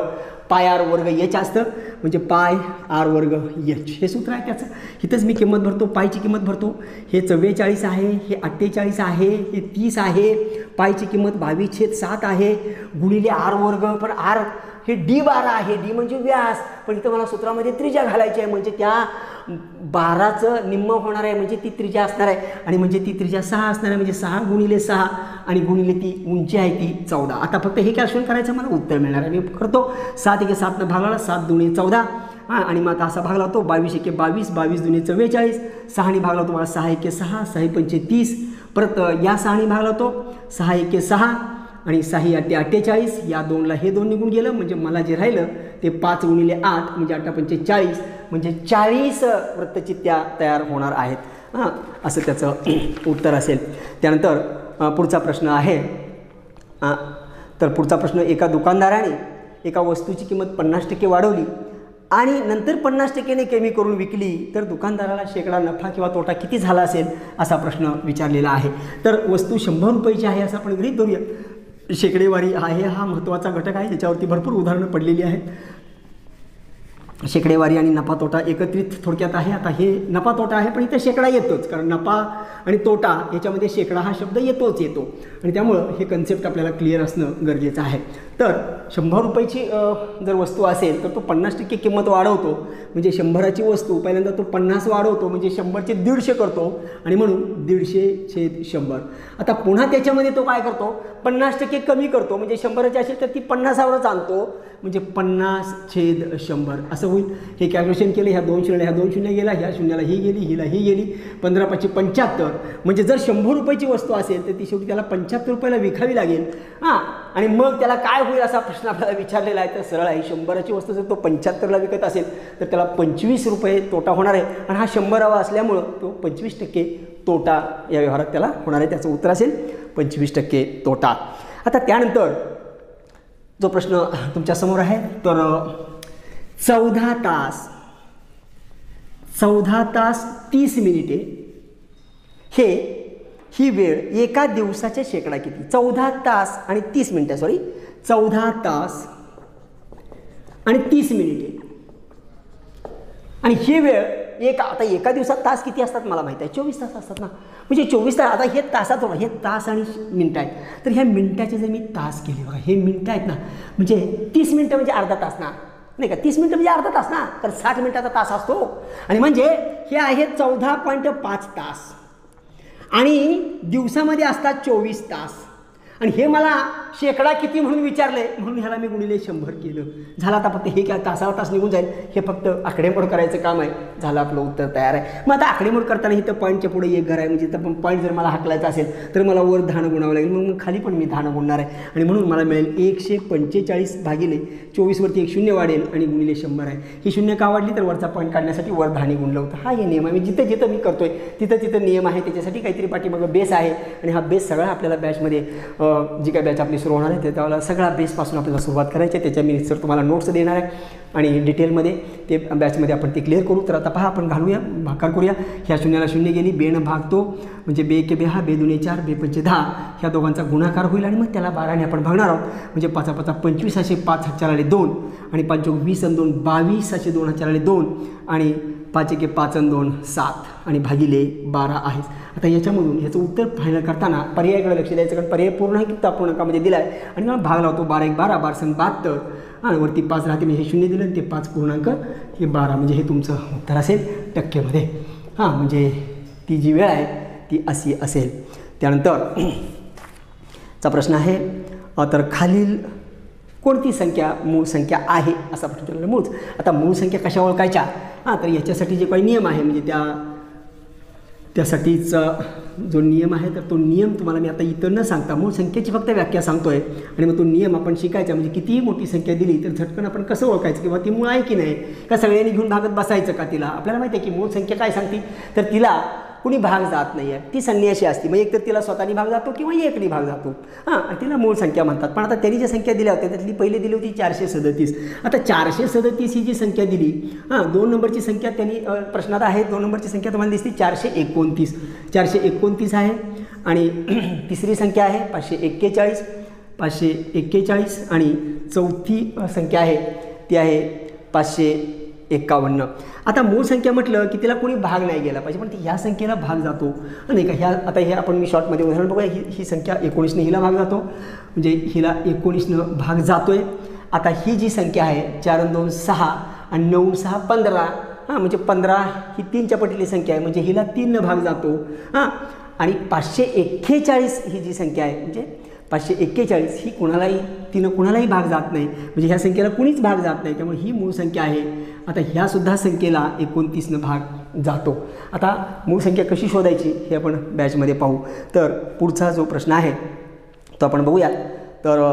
पाय आर वर्ग एच असतं म्हणजे पाय आर वर्ग एच हे सूत्र आहे त्याचं. इथंच मी किंमत भरतो, पायची किंमत भरतो. हे 44 आहे, हे 48 आहे, हे 30 आहे, पायची किंमत 22/7 आहे गुणिले आर वर्ग. पण आर हे D12 आहे, डी म्हणजे व्यास, पण इथं मला सूत्रामध्ये त्रिज्या घालायची आहे म्हणजे त्या 12चं निम्म होणार आहे म्हणजे ती त्रिज्या असणार आहे आणि म्हणजे ती त्रिज्या 6 असणार आहे म्हणजे 6 गुणिले 6 आणि गुणिले ती उंची आहे ती 14. आता फक्त हे कॅल्क्युलेशन करायचं मला उत्तर मिळणार आहे. मी करतो 7 × 7 भागला 7 × 2 = 14 आणि मग आता असा भागला होतो 22 × 22 22 × 2 = 44. 6 भागला होतो मला 6 × 6 6 × 5 = 30. परत या 6 भागला होतो 6 × 6 आणि 6 × 8 = 48. या 2ला हे 2 निघून गेलं म्हणजे मला जे राहिलं ते 5 × 8 म्हणजे 8 × 5 = 40 म्हणजे 40 वृत्तचित्त्या तयार होणार आहेत. असं त्याचं उत्तर असेल. त्यानंतर पुढचा प्रश्न आहे. तर पुढचा प्रश्न, एका दुकानदाराने एका वस्तूची किंमत 50% वाढवली आणि नंतर 50%ने कमी करून विकली तर दुकानदाराला शेकडा नफा किंवा तोटा किती झाला असेल असा प्रश्न विचारलेला आहे. तर वस्तू 100 रुपयाची आहे असं आपण गृहीत धरूया. शेकडेवारी आहे हा महत्त्वाचा घटक आहे, त्याच्यावरती भरपूर उदाहरणं पडलेली आहेत. शेकडेवारी आणि नफा तोटा एकत्रित थोडक्यात आहे. आता हे नफा तोटा आहे पण इथे शेकडा येतोच, कारण नफा आणि तोटा याच्यामध्ये शेकडा हा शब्द येतो आणि त्यामुळं हे कन्सेप्ट आपल्याला क्लिअर असणं गरजेचं आहे. तर 100 रुपयाची जर वस्तू असेल तर तो 50% किंमत वाढवतो म्हणजे 100ची वस्तू पहिल्यांदा तो 50 वाढवतो म्हणजे 100चे 150 करतो आणि म्हणून 150/100. आता पुन्हा त्याच्यामध्ये तो काय करतो 50% कमी करतो म्हणजे 100ची असेल तर ती 50वरच आणतो म्हणजे 50/100 असं होईल. हे कॅल्क्युलेशन केलं, ह्या 2 शून्य ह्या 2 शून्य गेला, ह्या शून्याला ही गेली, हिला ही गेली, 15×5 = 75. म्हणजे जर 100 रुपयाची वस्तू असेल तर ती शेवटी त्याला 75 रुपयाला विकावी लागेल. आणि मग त्याला काय होईल असा प्रश्न आपल्याला विचारलेला आहे. तर सरळ आहे, 100ची वस्तू जर तो 75ला विकत असेल तर त्याला 25 रुपये तोटा होणार आहे आणि हा 100वा असल्यामुळं तो 25% तोटा या व्यवहारात त्याला होणार आहे. त्याचं उत्तर असेल 25% तोटा. आता त्यानंतर जो प्रश्न तुमच्यासमोर आहे तर 14 तास 30 मिनिटे ही वेळ एका दिवसाच्या शेकडा किती? 14 तास आणि 30 मिनिटं 14 तास आणि 30 मिनिटे आणि ही वेळ आता एका दिवसात तास किती असतात मला माहिती आहे, 24 तास असतात ना. म्हणजे 24 तास. आता हे तासात बघा, हे तास आणि मिनटं आहेत. तर ह्या मिनटाचे जर मी तास केले बघा, हे मिनटं आहेत ना, म्हणजे 30 मिनटं म्हणजे अर्धा तास ना, नाही का? 30 मिनटं म्हणजे अर्धा तास ना, कारण 60 मिनिटाचा तास असतो. आणि म्हणजे हे आहे 14.5 तास आणि दिवसामध्ये असतात 24 तास. आणि हे मला शेकडा किती म्हणून विचारले, म्हणून ह्याला मी गुणिले 100 केलं. झालं. आता फक्त हे काय तासाला तास निघून जाईल, हे फक्त आकडेमोड करायचं काम आहे. झालं, आपलं उत्तर तयार आहे. मग आता आकडेमोड करताना इथं पॉईंटच्या पुढे एक घर आहे, म्हणजे तर पॉईंट जर मला हाकलायचा असेल तर मला वर 10 गुणावं लागेल, मग खाली पण मी 10 गुणणार आहे. आणि म्हणून मला मिळेल 145 भागिले 24 वरती एक शून्य वाढेल आणि गुणिले 100 आहे. ही शून्य का वाढली तर वरचा पॉईंट काढण्यासाठी वर 10 गुणलं होतं. हा हे नियम आहे. जिथं जिथं मी करतोय तिथं नियम आहे. त्याच्यासाठी काहीतरी पाठीमागं बेस आहे आणि हा बेस सगळा आपल्याला बॅचमध्ये जी काय बॅच आपली सुरू होणार आहे त्याला सगळा बेसपासून आपल्याला सुरुवात करायची आहे. त्याच्या मी सर तुम्हाला नोट्स देणार आहे आणि डिटेलमध्ये ते बॅचमध्ये आपण ते क्लिअर करू. तर आता पहा, आपण घालूया, भाकार करूया. ह्या शून्याला शून्य गेली, बेनं भागतो म्हणजे बे के बे हा, बे दुने 4, बे पंचे 10, ह्या दोघांचा गुणाकार होईल आणि मग त्याला 12ने आपण भागणार आहोत. म्हणजे 5 5 25 असे 5 हातच्या आले 2 आणि 5 20 आणि 2 22 असे 2 हातच्या आले 2 आणि 5 1 5 आणि 2 7 आणि भागिले 12 आहे. आता याच्यामधून ह्याचं उत्तर फायनल करताना पर्यायाकडे लक्ष द्यायचं, कारण पर्याय पूर्ण की अपूर्णांकामध्ये दिला आहे आणि मला भाग लावतो. 12 1 12, 12 7 72 आणि वरती 5 राहते, म्हणजे हे शून्य दिलं ते 5 पूर्णांक हे 12, म्हणजे हे तुमचं उत्तर असेल टक्केमध्ये. हां, म्हणजे ती जी वेळ आहे ती अशी असेल. त्यानंतर चा प्रश्न आहे, तर खालील कोणती संख्या मूळ संख्या आहे असा प्रश्न विचारला. मूळ. आता मूळ संख्या कशा ओळखायच्या? हां, तर याच्यासाठी जे काही नियम आहे, म्हणजे त्यासाठीचा जो नियम आहे तर तो नियम तुम्हाला मी आता इतर न सांगता मूळ संख्येची फक्त व्याख्या सांगतोय आणि मग तो नियम आपण शिकायचा. म्हणजे कितीही मोठी संख्या दिली तर झटकन आपण कसं ओळखायचं किंवा ती मूळ आहे की नाही, का सगळ्यांनी घेऊन भागत बसायचं का तिला? आपल्याला माहिती आहे की मूळ संख्या काय सांगते, तर तिला कुणी भाग जात नाही आहे, ती संन्याशी असते. मग एक तर तिला स्वतःनी भाग जातो किंवा एकनी भाग जातो. हां, तिला मूळ संख्या म्हणतात. पण आता त्यांनी जी संख्या दिल्या होत्या त्यातली पहिली दिली होती 437. आता 437 ही जी संख्या दिली, हां, 2 नंबरची संख्या त्यांनी प्रश्नात आहे. 2 नंबरची संख्या तुम्हाला दिसते 429. 429 आहे आणि तिसरी संख्या आहे 541. 541 आणि चौथी संख्या आहे ती आहे 551. आता मूळ संख्या म्हटलं की तिला कोणी भाग नाही गेला पाहिजे, पण ह्या संख्येला भाग जातो नाही का? ह्या आता हे आपण मी शॉर्टमध्ये उदाहरण बघूया. ही संख्या 19ने हिला भाग जातो, म्हणजे हिला 19नं भाग जातोय. आता ही जी संख्या आहे 4 आणि 2 6 आणि 9 6 15, हां, म्हणजे 15 ही 3च्या पटीली संख्या आहे, म्हणजे हिला 3नं भाग जातो. हां, आणि 541 ही जी संख्या आहे, म्हणजे 541 ही कुणालाही भाग जात नाही, म्हणजे ह्या संख्येला कुणीच भाग जात नाही, त्यामुळे ही मूळ संख्या आहे. आता ह्यासुद्धा संख्येला 29नं भाग जातो. आता मूळ संख्या कशी शोधायची हे आपण बॅचमध्ये पाहू. तर पुढचा जो प्रश्न आहे तो आपण बघूया. तर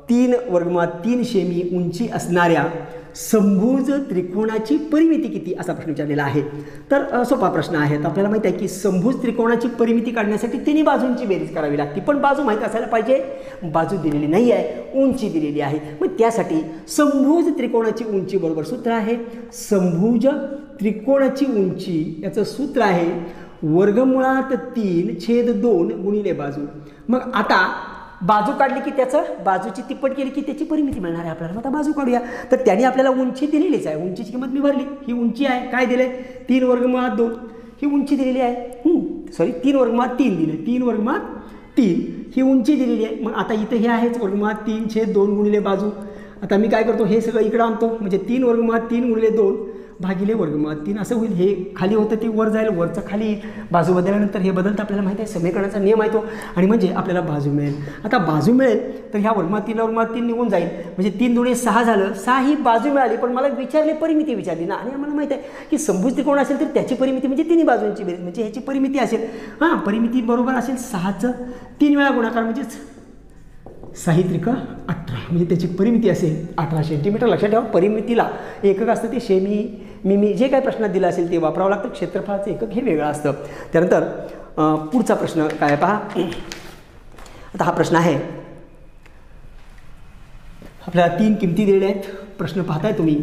3 वर्गमुळात 3 सेमी उंची असणाऱ्या समभुज त्रिकोणाची परिमिती किती असा प्रश्न विचारलेला आहे. तर सोपा प्रश्न आहे. तर आपल्याला माहिती आहे की समभुज त्रिकोणाची परिमिती काढण्यासाठी तिन्ही बाजूंची बेरीज करावी लागते, पण बाजू माहीत असायला पाहिजे. बाजू दिलेली नाही आहे, उंची दिलेली आहे. मग त्यासाठी समभुज त्रिकोणाची उंची बरोबर सूत्र आहे. समभुज त्रिकोणाची उंची याचं सूत्र आहे वर्गमुळात 3/2 गुणिले बाजू. मग आता बाजू काढली की त्याचं बाजूची तिप्पट केली की त्याची परिमिती मिळणार आहे आपल्याला. आता बाजू काढूया. तर त्याने आपल्याला उंची दिलेलीच आहे, उंचीची किंमत मी भरली. ही उंची आहे, काय दिले 3 वर्गमुळात 2 ही उंची दिलेली आहे. 3 वर्गमुळात 3 दिले, 3 वर्गमुळात 3 ही उंची दिलेली आहे. मग आता इथं हे आहेच वर्गमुळात 3/2 गुणिले बाजू. आता मी काय करतो, हे सगळं इकडं आणतो, म्हणजे 3 वर्गमुळात 3 गुणिले 2 भागिले वर्गमुळात 3 असं होईल. हे खाली होतं ते वर जाईल, वरचं खाली. बाजू बदलल्यानंतर हे बदलतं आपल्याला माहिती आहे, समीकरणाचा नियम आहे तो. आणि म्हणजे आपल्याला बाजू मिळेल. आता बाजू मिळेल तर ह्या वर्गमुळात 3 निघून जाईल, म्हणजे 3 दुणे 6 झालं. 6 ही बाजू मिळाली, पण मला परिमिती विचारली ना. आणि आम्हाला माहिती आहे की समभुज त्रिकोण असेल तर त्याची परिमिती म्हणजे तिन्ही बाजूंची बेरीज, म्हणजे ह्याची परिमिती असेल. हां, परिमिती बरोबर असेल 6चं 3 वेळा गुणाकार, म्हणजे 6 18 म्हणजे त्याची परिमिती असेल 18 सेंटीमीटर. लक्षात ठेवा, परिमितीला एकक असतं ते सेमी जे काही प्रश्नात दिलं असेल ते वापरावं लागतं. क्षेत्रफळाचं एकक हे वेगळं असतं. त्यानंतर पुढचा प्रश्न काय आहे पहा. आता हा प्रश्न आहे, आपल्याला 3 किमती दिलेल्या आहेत. प्रश्न पाहताय तुम्ही,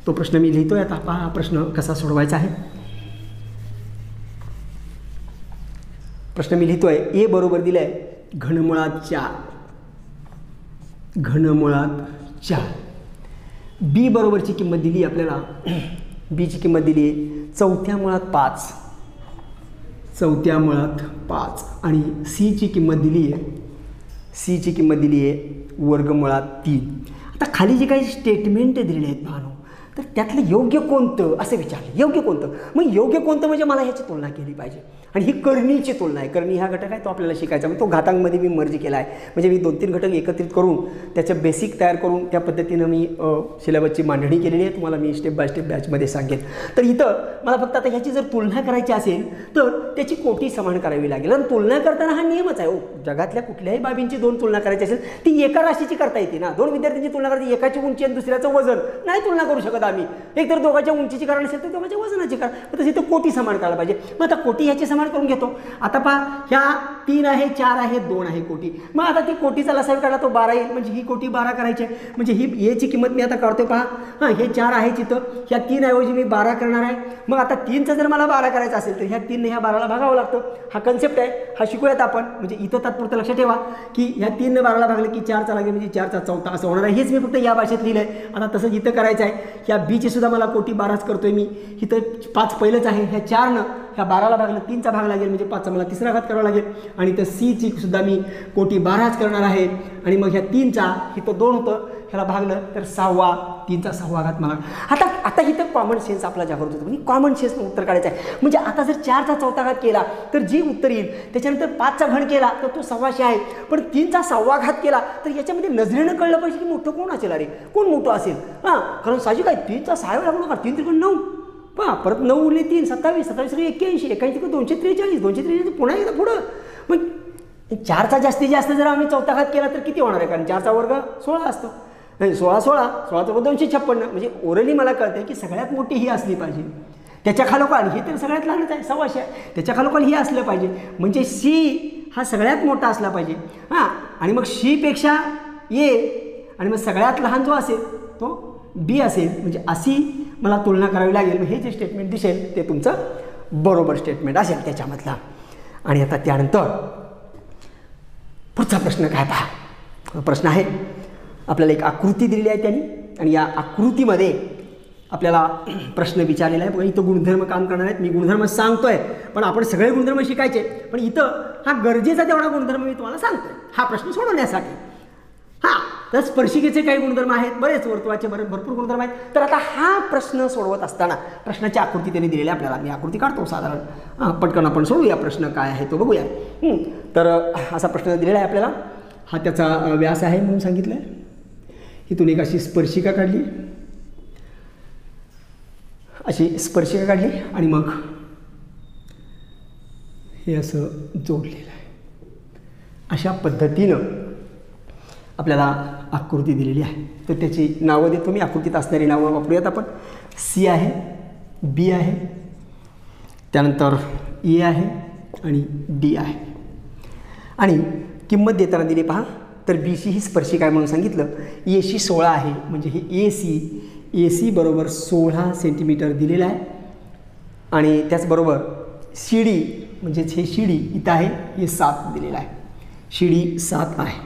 तो प्रश्न मी लिहितोय. आता पहा हा प्रश्न कसा सोडवायचा आहे. प्रश्न मी लिहितोय. ए बरोबर दिलं आहे घनमुळात 4, घनमुळात 4. बी बरोबरची किंमत दिली आपल्याला, बीची किंमत दिली आहे चौथ्या मुळात 5, चौथ्या मुळात 5. आणि सीची किंमत दिली आहे, सीची किंमत दिली आहे वर्गमुळात 3. आता खाली जे काही स्टेटमेंट दिलेले आहेत पाहणं, तर त्यातलं योग्य कोणतं असं विचारलं. योग्य कोणतं, मग योग्य कोणतं म्हणजे मला ह्याची तुलना केली पाहिजे. आणि ही करणीची तुलना आहे. करणी हा घटक आहे, तो आपल्याला शिकायचा. म्हणजे तो घातांमध्ये मी मर्ज केला आहे. म्हणजे मी 2-3 घटक एकत्रित करून त्याचं बेसिक तयार करून त्या पद्धतीनं मी सिलेबसची मांडणी केलेली आहे. तुम्हाला मी स्टेप बाय स्टेप बॅचमध्ये सांगेन. तर इथं मला फक्त आता ह्याची जर तुलना करायची असेल तर त्याची कोटी समान करावी लागेल. आणि तुलना करताना हा नियमच आहे. जगातल्या कुठल्याही बाबींची 2 तुलना करायची असेल ती एका राशीची करता येते ना. 2 विद्यार्थ्यांची तुलना करायची, एकाची उंची आणि दुसऱ्याचं वजन नाही तुलना करू शकत आम्ही. एक तर दोघांच्या उंचीची कारण असेल तर दोघांच्या वजनाची कारण, तशी तर कोटी समान करायला पाहिजे. मग आता कोटी ह्याची समान करून घेतो. आता पहा, ह्या 3 आहे, 4 आहे, 2 आहे कोटी. मग आता ती कोटीचा लसावी काढला तो 12 येईल. म्हणजे ही कोटी 12 करायची आहे. म्हणजे ही एची किंमत मी आता काढतोय पहा. हां, हे 4 आहे तिथं, ह्या 3 ऐवजी मी 12 करणार आहे. मग आता 3चा जर मला 12 करायचा असेल तर ह्या 3ने ह्या 12ला भागावं लागतं. हा कन्सेप्ट आहे, हा शिकूयात आपण. म्हणजे इथं तात्पुरतं लक्षात ठेवा की ह्या 3ने 12ला भागले की 4चा लागेल, म्हणजे 4चा चौथा असं होणार आहे. हेच मी फक्त या भाषेत लिहिलं आहे. आता तसंच इथं करायचं आहे. ह्या बीची सुद्धा मला कोटी 12च करतोय मी. इथं 5 पहिलंच आहे, ह्या 4नं ह्या 12ला भागलं 3चा भाग लागेल, म्हणजे 5चा मला 3रा घात करावा लागेल. आणि तर सीची सुद्धा मी कोटी 12च करणार आहे. आणि मग ह्या 3चा इथं 2 होतं, ह्याला भागलं तर 6वा, 3चा 6वा घात मला. आता इथं कॉमन सेन्स आपला जागृत होतो. म्हणजे कॉमन सेन्सनं उत्तर काढायचं आहे. म्हणजे आता जर 4चा चौथा घात केला तर जे उत्तर येईल, त्याच्यानंतर 5चा घन केला तर तो 600 आहे. पण 3चा 6वा घात केला तर याच्यामध्ये नजरेनं कळलं पाहिजे की मोठं कोण असेल. अरे कोण मोठं असेल. हां, कारण साहजिक आहे 3चा 6 वेळा लागू नका. 3 त्रिकोण 9, पहा परत 9 उरले 3, 27, 27 81, 81 243, 243 पुन्हा एकदा पुढं. मग 4चा जास्तीत जास्त जर आम्ही चौथा घात केला तर किती होणार आहे, कारण 4चा वर्ग 16 असतो. नाही 16 256. म्हणजे ओरली मला कळतं की सगळ्यात मोठी ही असली पाहिजे. त्याच्या खालोखाल ही तर सगळ्यात लहानच आहे 600 आहे. त्याच्या खालोखाल ही असलं पाहिजे. म्हणजे सी हा सगळ्यात मोठा असला पाहिजे. हां, आणि मग शीपेक्षा ए, आणि मग सगळ्यात लहान जो असेल तो बी असेल. म्हणजे अशी मला तुलना करावी लागेल. हे जे स्टेटमेंट दिसेल ते तुमचं बरोबर स्टेटमेंट असेल त्याच्यामधला. आणि आता त्यानंतर पुढचा प्रश्न काय पहा. प्रश्न आहे, आपल्याला एक आकृती दिलेली आहे त्यांनी, आणि या आकृतीमध्ये आपल्याला प्रश्न विचारलेला आहे. बघा इथं गुणधर्म काम करणार आहेत. मी गुणधर्म सांगतोय पण आपण सगळे गुणधर्म शिकायचे. पण इथं हा गरजेचा तेवढा गुणधर्म मी तुम्हाला सांगतोय हा प्रश्न सोडवण्यासाठी. हां, तर स्पर्शिकेचे काही गुणधर्म आहेत, बरेच वर्तुळाचे भरपूर गुणधर्म आहेत. तर आता हा प्रश्न सोडवत असताना प्रश्नाची आकृती त्यांनी दिलेली आहे आपल्याला. मी आकृती काढतो साधारण. हां, पटकन आपण सोडूया. प्रश्न काय आहे तो बघूया. तर असा प्रश्न दिलेला आहे आपल्याला. हा त्याचा व्यास आहे म्हणून सांगितलं आहे. इथून एक अशी स्पर्शिका काढली, अशी स्पर्शिका काढली, आणि मग हे असं जोडलेलं आहे. अशा पद्धतीनं आपल्याला आकृती दिलेली आहे. तर त्याची नावं देतो मी. आकृतीत असणारी नावं वापरूयात आपण. सी आहे, बी आहे, त्यानंतर ए आहे आणि डी आहे. आणि किंमत देताना दिली पहा. तर बी सी ही स्पर्शिका आहे म्हणून सांगितलं. ए सी 16 आहे, म्हणजे हे ए सी बरोबर 16 सेंटीमीटर दिलेलं आहे. आणि त्याचबरोबर सी डी, म्हणजेच हे सी डी इथं आहे, हे 7 दिलेलं आहे. सी डी 7 आहे.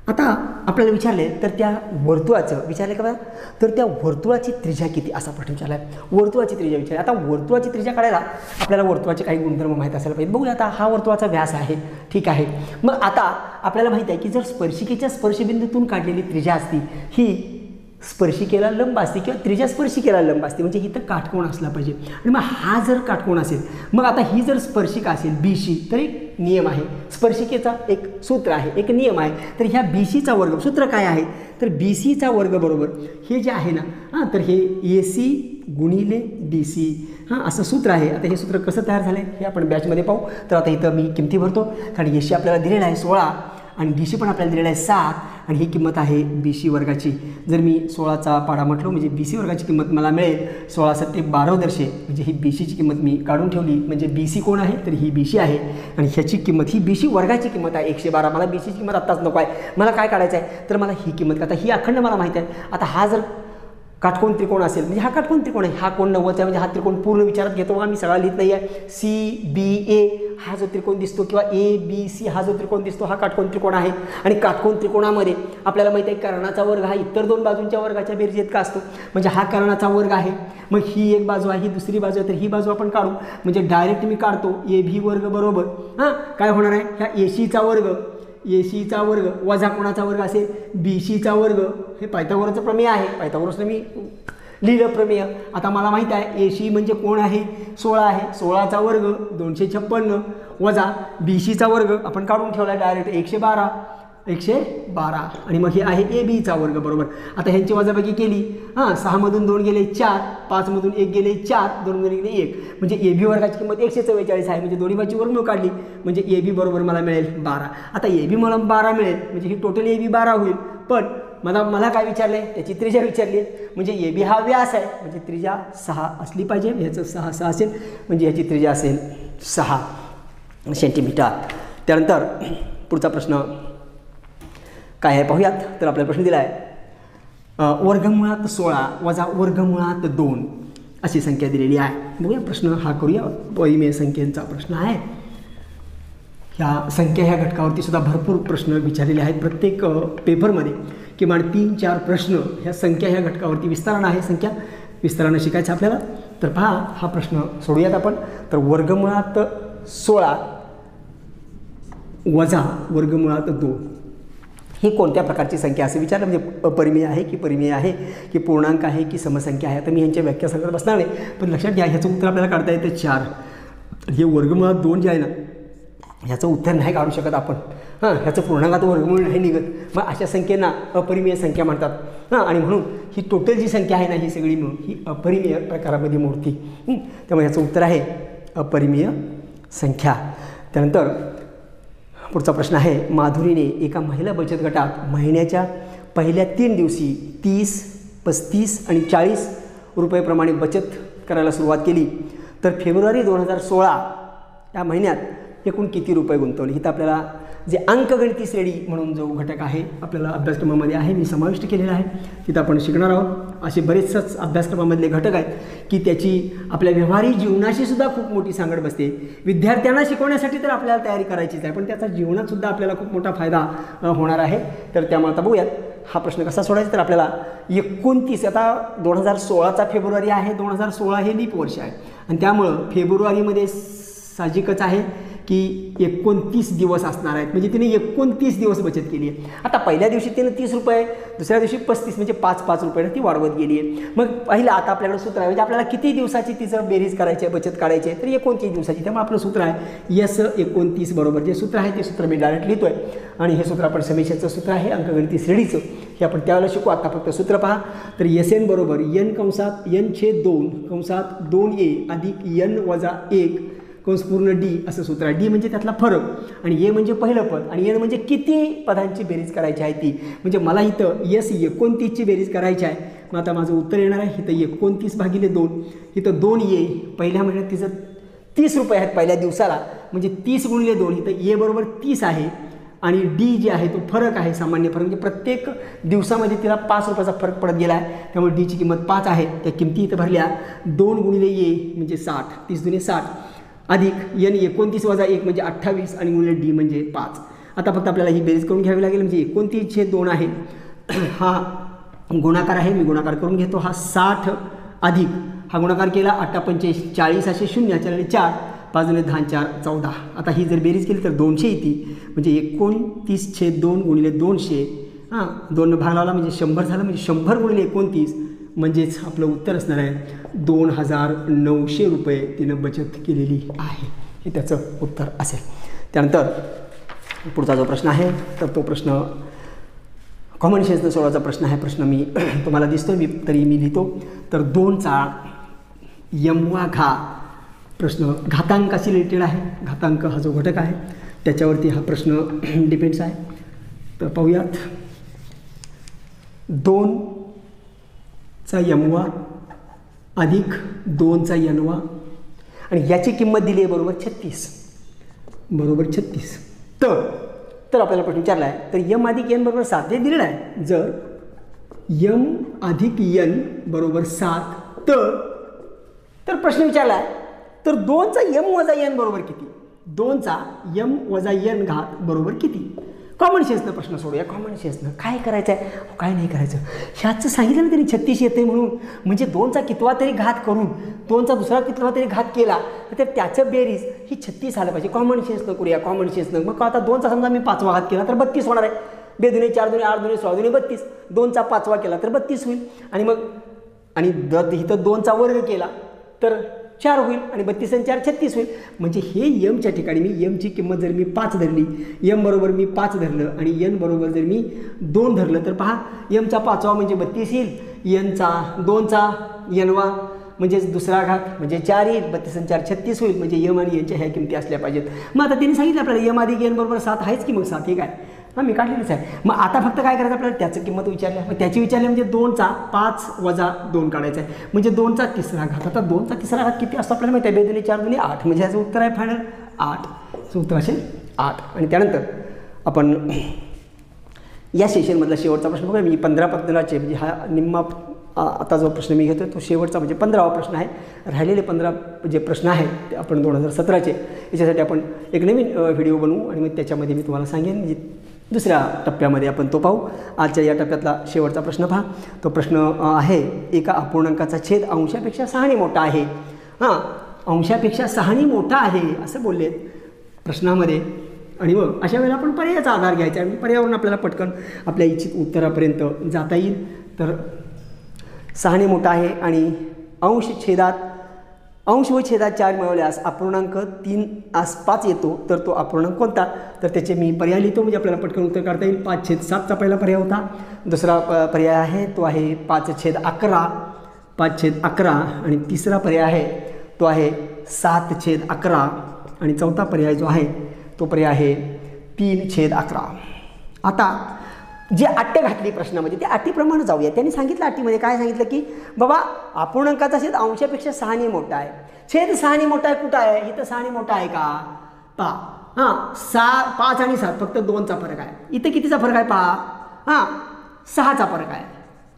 आता आपल्याला विचारले तर त्या वर्तुळाचं विचारले का बघा. तर त्या वर्तुळाची त्रिज्या किती असा प्रश्न विचारला आहे. वर्तुळाची त्रिज्या विचारली. आता वर्तुळाची त्रिज्या काढायला आपल्याला वर्तुळाचे काही गुणधर्म माहीत असायला पाहिजे. बघूया. आता हा वर्तुळाचा व्यास आहे, ठीक आहे. मग आता आपल्याला माहीत आहे की जर स्पर्शिकेच्या स्पर्शबिंदूतून काढलेली त्रिज्या असती ही स्पर्शिकेला लंब असते, किंवा त्रिज्या स्पर्शिकेला लंब असते, म्हणजे इथं काटकोन असला पाहिजे. आणि मग हा जर काटकोन असेल, मग आता ही जर स्पर्शिका असेल बी सी, तर एक नियम आहे स्पर्शिकेचा, एक सूत्र आहे, एक नियम आहे. तर ह्या बी सीचा वर्ग सूत्र काय आहे, तर बी सीचा वर्ग बरोबर हे जे आहे ना, हां, तर हे ए सी गुणिले डी सी, हां, असं सूत्र आहे. आता हे सूत्र कसं तयार झालं आहे हे आपण बॅचमध्ये पाहू. तर आता इथं मी किमती भरतो, कारण ए सी आपल्याला दिलेला आहे 16, आणि डी सी पण आपल्याला दिलेला आहे 7 आणि ही किंमत आहे बी सी वर्गाची. जर मी 16चा पाढा म्हटलो म्हणजे बी सी वर्गाची किंमत मला मिळेल 16 सत्ते 12 दर्शे, म्हणजे ही बी सीची किंमत मी काढून ठेवली. म्हणजे बी सी कोण आहे तर ही बी सी आहे आणि ह्याची किंमत ही बी सी वर्गाची किंमत आहे 112. मला बी सीची किंमत आत्ताच नको आहे, मला काय काढायचं आहे तर मला ही किंमत, आता ही अखंड मला माहिती आहे. आता हा जर काटकोन त्रिकोण असेल म्हणजे हा काटकोन त्रिकोण आहे, हा कोण 90 आहे म्हणजे हा त्रिकोण पूर्ण विचारात घेतो का, मी सगळा लिहित नाही आहे. सी बी ए हा जो त्रिकोण दिसतो किंवा ए बी सी हा जो त्रिकोण दिसतो हा काटकोन त्रिकोण आहे. आणि काटकोन त्रिकोणामध्ये आपल्याला माहिती आहे कर्णाचा वर्ग हा इतर दोन बाजूंच्या वर्गाच्या बेरजेत का असतो, म्हणजे हा कर्णाचा वर्ग आहे. मग ही एक बाजू आहे, ही दुसरी बाजू आहे, तर ही बाजू आपण काढू. म्हणजे डायरेक्ट मी काढतो ए बी वर्ग बरोबर हां काय होणार आहे, ह्या ए सीचा वर्ग, ए सीचा वर्ग वजा कोणाचा वर्ग असेल बी सीचा वर्ग. हे पायथागोरसचं प्रमेय आहे, पायथागोरसनं मी लिहिलं प्रमेय. आता मला माहीत आहे ए सी म्हणजे कोण आहे 16 आहे, 16चा वर्ग 256 वजा बी सीचा वर्ग आपण काढून ठेवला डायरेक्ट 112 आणि मग हे आहे ए बीचा वर्ग बरोबर. आता ह्यांची वजाबाकी केली 6 मधून 2 गेले 4, 5 मधून 1 गेले 4, 2 मधून गेले 1, म्हणजे ए बी वर्गाची किंमत 144 आहे. म्हणजे दोन्ही बाजूची वर्गमूळ काढली म्हणजे ए बी बरोबर मला मिळेल 12. आता ए बी मला 12 मिळेल म्हणजे ही टोटल ए बी 12 होईल. पण मला काय विचारलं आहे त्याची त्रिज्या विचारली आहे, म्हणजे ए बी हा व्यास आहे म्हणजे त्रिज्या 6 असली पाहिजे. ह्याचं 6 असेल म्हणजे याची त्रिज्या असेल 6 सेंटीमीटर. त्यानंतर पुढचा प्रश्न काय आहे पाहूयात. तर आपल्याला प्रश्न दिला आहे वर्गमुळात 16 वजा वर्गमुळात 2 अशी संख्या दिलेली आहे. बघूया प्रश्न हा करूया. परिमेय संख्येचा प्रश्न आहे. ह्या संख्या ह्या घटकावरती सुद्धा भरपूर प्रश्न विचारलेले आहेत. प्रत्येक पेपरमध्ये किमान 3-4 प्रश्न ह्या संख्या ह्या घटकावरती विस्तारानं आहे. संख्या विस्तारानं शिकायचं आपल्याला. तर पहा हा प्रश्न सोडूयात आपण. तर वर्गमुळात 16 वजा वर्गमुळात 2 ही कोणत्या प्रकारची संख्या असं विचारलं, म्हणजे अपरिमेय आहे की परिमेय आहे की पूर्णांक आहे की समसंख्या आहे. तर मी ह्यांच्या व्याख्या सांगत बसणार नाही, पण लक्षात घ्या ह्याचं उत्तर आपल्याला काढता येतं 4. हे वर्गमुळात 2 जे आहे ना ह्याचं उत्तर नाही काढू शकत आपण. ह्याचं पूर्णांकात वर्गमूळ नाही निघत. मग अशा संख्येना अपरिमेय संख्या म्हणतात. आणि म्हणून ही टोटल जी संख्या आहे ना ही सगळी मिळून ही अपरिमेय प्रकारामध्ये मोडती. त्यामुळे ह्याचं उत्तर आहे अपरिमेय संख्या. त्यानंतर पुढचा प्रश्न आहे माधुरीने एका महिला बचत गटात महिन्याच्या पहिल्या 3 दिवशी 30, 35 आणि 40 रुपयेप्रमाणे बचत करायला सुरुवात केली. तर फेब्रुवारी 2016 या महिन्यात एकूण किती रुपये गुंतवले. इथं आपल्याला जे अंकगणिती श्रेणी म्हणून जो घटक आहे आपल्याला अभ्यासक्रमामध्ये आहे मी समाविष्ट केलेला आहे, तिथं आपण शिकणार आहोत. असे बरेचसेच अभ्यासक्रमामधले घटक आहेत की त्याची आपल्या व्यवहारिक जीवनाशी सुद्धा खूप मोठी सांगड बसते. विद्यार्थ्यांना शिकवण्यासाठी तर आपल्याला तयारी करायचीच आहे, पण त्याचा जीवनात सुद्धा आपल्याला खूप मोठा फायदा होणार आहे. तर त्यामुळे आता बघूयात हा प्रश्न कसा सोडायचा. तर आपल्याला 29 आता 2016चा फेब्रुवारी आहे, 2016 हे लीप वर्ष आहे आणि त्यामुळं फेब्रुवारीमध्ये साहजिकच आहे की 29 दिवस असणार आहेत. म्हणजे तिने 29 दिवस बचत केली आहे. आता पहिल्या दिवशी तिने 30 रुपये, दुसऱ्या दिवशी 35 म्हणजे 5-5 रुपयानं ती वाढवत गेली आहे. मग पहिलं आता आपल्याकडे सूत्र आहे म्हणजे आपल्याला किती दिवसाची तिचं बेरीज करायची आहे बचत काढायची आहे तर 29 दिवसाची. त्यामुळे आपलं सूत्र आहे यस 29 बरोबर. जे सूत्र आहे ते सूत्र मी डायरेक्ट लिहितो आहे आणि हे सूत्र आपण समेशनचं सूत्र आहे अंकगणिती श्रेणीचं, हे आपण त्यावेळेला शिकू. आता फक्त सूत्र पहा. तर एस एन बरोबर n कंसात n/2 कंसात 2a अधिक n वजा 1 कंस पूर्ण डी असं सूत्र आहे. डी म्हणजे त्यातला फरक आणि ए म्हणजे पहिलं पद आणि एन म्हणजे किती पदांची बेरीज करायची आहे ती. म्हणजे मला इथं यस 29ची बेरीज करायची आहे. मग आता माझं उत्तर येणार आहे इथं 29/2. इथं 2a पहिल्या महिन्यात तिचं 30 रुपये आहेत पहिल्या दिवसाला, म्हणजे 30 × 2 इथं ए बरोबर 30 आहे आणि डी जे आहे तो फरक आहे सामान्य फरक, म्हणजे प्रत्येक दिवसामध्ये तिला 5 रुपयाचा फरक पडत गेला आहे. त्यामुळे डीची किंमत 5 आहे. त्या किमती इथं भरल्या 2 × ए म्हणजे 60, 30 × 60 अधिक n 29 वजा 1 म्हणजे 28 आणि गुणिले डी म्हणजे 5. आता फक्त आपल्याला ही बेरीज करून घ्यावी लागेल. म्हणजे 29/2 आहे हा गुणाकार आहे, मी गुणाकार करून घेतो. हा 60 अधिक हा गुणाकार केला 8×5 = 40 असे 0 4 5 × 10 = 4 14. आता ही जर बेरीज केली तर 200 येते. म्हणजे 29/2 गुणिले 200 2 भाग लावला म्हणजे 100 झालं. म्हणजे 100 गुणिले 29 म्हणजेच आपलं उत्तर असणार आहे 2900 रुपये तिनं बचत केलेली आहे. हे त्याचं उत्तर असेल. त्यानंतर पुढचा जो प्रश्न आहे तर तो प्रश्न कॉमन सेन्सनं सोडवायचा प्रश्न आहे. प्रश्न मी तुम्हाला दिसतो तरी मी लिहितो. तर 2चा यमवा घा प्रश्न घातांकाशी रिलेटेड आहे. घातांक हा जो घटक आहे त्याच्यावरती हा प्रश्न डिपेंड्स आहे. तर पाहूयात. 2चा यमवा अधिक 2चा यनवा आणि याची किंमत दिली आहे बरोबर 36. बरोबर 36. तर आपल्याला प्रश्न विचारला आहे, तर यम अधिक एन बरोबर 7 हे दिलेलं आहे. जर यम अधिक एन बरोबर 7 तर प्रश्न विचारला आहे, तर 2चा यम वजा एन बरोबर किती? 2चा यम वजा एन घात बरोबर किती? कॉमन सेन्सनं प्रश्न सोडूया. कॉमन सेन्सनं काय करायचं आहे, काय नाही करायचं. ह्याचं सांगितलं ना तरी 36 येते म्हणून, म्हणजे 2चा कितवा तरी घात करून 2चा दुसरा कितवा तरी घात केला तर त्याचं बेरीज ही 36 आलं पाहिजे. कॉमन सेन्सनं करूया. कॉमन सेन्सनं मग आता 2चा समजा मी 5वा घात केला तर 32 होणार आहे. 2 दुणे 4 दुणे 8 दुणे 16 दुणे 32. 2चा 5वा केला तर 32 होईल. आणि मग इथं 2चा वर्ग केला तर 4 होईल आणि 32 आणि 4 36 होईल. म्हणजे हे यमच्या ठिकाणी मी यमची किंमत जर मी 5 धरली, यम बरोबर मी 5 धरलं आणि यन बरोबर जर मी 2 धरलं तर पहा, यमचा 5वा म्हणजे 32 येईल, यनचा 2चा यनवा म्हणजे दुसरा घात म्हणजे 4 येईल, 32 आणि 4 36 होईल. म्हणजे यम आणि यनच्या ह्या किमती असल्या पाहिजेत. मग आता त्यांनी सांगितलं आपल्याला यम अधिक यन बरोबर 7 आहेच की, मग 7 हे काय मी काढलेलंच आहे. मग आता फक्त काय करायचं आपल्याला, त्याचं किंमत विचारल्या. मग त्याची विचारली म्हणजे 2चा 5 वजा 2 काढायचा आहे म्हणजे 2चा तिसरा घात. आता 2चा तिसरा घात किती असतो आपल्याला माहिती आहे, 2 दुणे 4 दुणे 8 म्हणजे ह्याचं उत्तर आहे फायनल 8. उत्तर असेल 8. आणि त्यानंतर आपण या सेशनमधला शेवटचा प्रश्न बघूया. मी 15 म्हणजे हा निम्मा आता जो प्रश्न मी घेतो तो शेवटचा म्हणजे 15वा प्रश्न आहे. राहिलेले 15 जे प्रश्न आहेत ते आपण 2017चे याच्यासाठी आपण एक नवीन व्हिडिओ बनवू आणि मग त्याच्यामध्ये मी तुम्हाला सांगेन. दुसऱ्या टप्प्यामध्ये आपण तो पाहू. आजच्या या टप्प्यातला शेवटचा प्रश्न पहा. तो प्रश्न आहे, एका अपूर्णांकाचा छेद अंशापेक्षा 6 मोठा आहे. अंशापेक्षा 6 मोठा आहे असं बोलले प्रश्नामध्ये. आणि मग अशा वेळेला आपण पर्यायाचा आधार घ्यायचा आणि पर्यावरून आपल्याला पटकन आपल्या इच्छित उत्तरापर्यंत जाता येईल. तर 6 मोठा आहे आणि अंश व छेदात 4 मिळवल्यास अपूर्णांक 3 5 येतो. तर तो अपूर्णांक कोणता? तर त्याचे मी पर्याय लिहितो म्हणजे आपल्याला पटकन उत्तर काढता येईल. 5/7चा पहिला पर्याय होता. दुसरा पर्याय आहे तो आहे 5/11 आणि तिसरा पर्याय आहे तो आहे 7/11 आणि चौथा पर्याय जो आहे तो पर्याय आहे 3/11. आता जे अट्टे घातली प्रश्नामध्ये त्या अटीप्रमाणे जाऊया. त्यांनी सांगितलं अटीमध्ये काय सांगितलं की बाबा अपूर्णांकाचा छेद अंशापेक्षा 6 मोठा आहे. छेद 6 मोठा आहे कुठं आहे? इथं 6 मोठा आहे का? पहा 5 आणि 7 फक्त 2चा फरक आहे. इथं कितीचा फरक आहे पहा 6चा फरक आहे.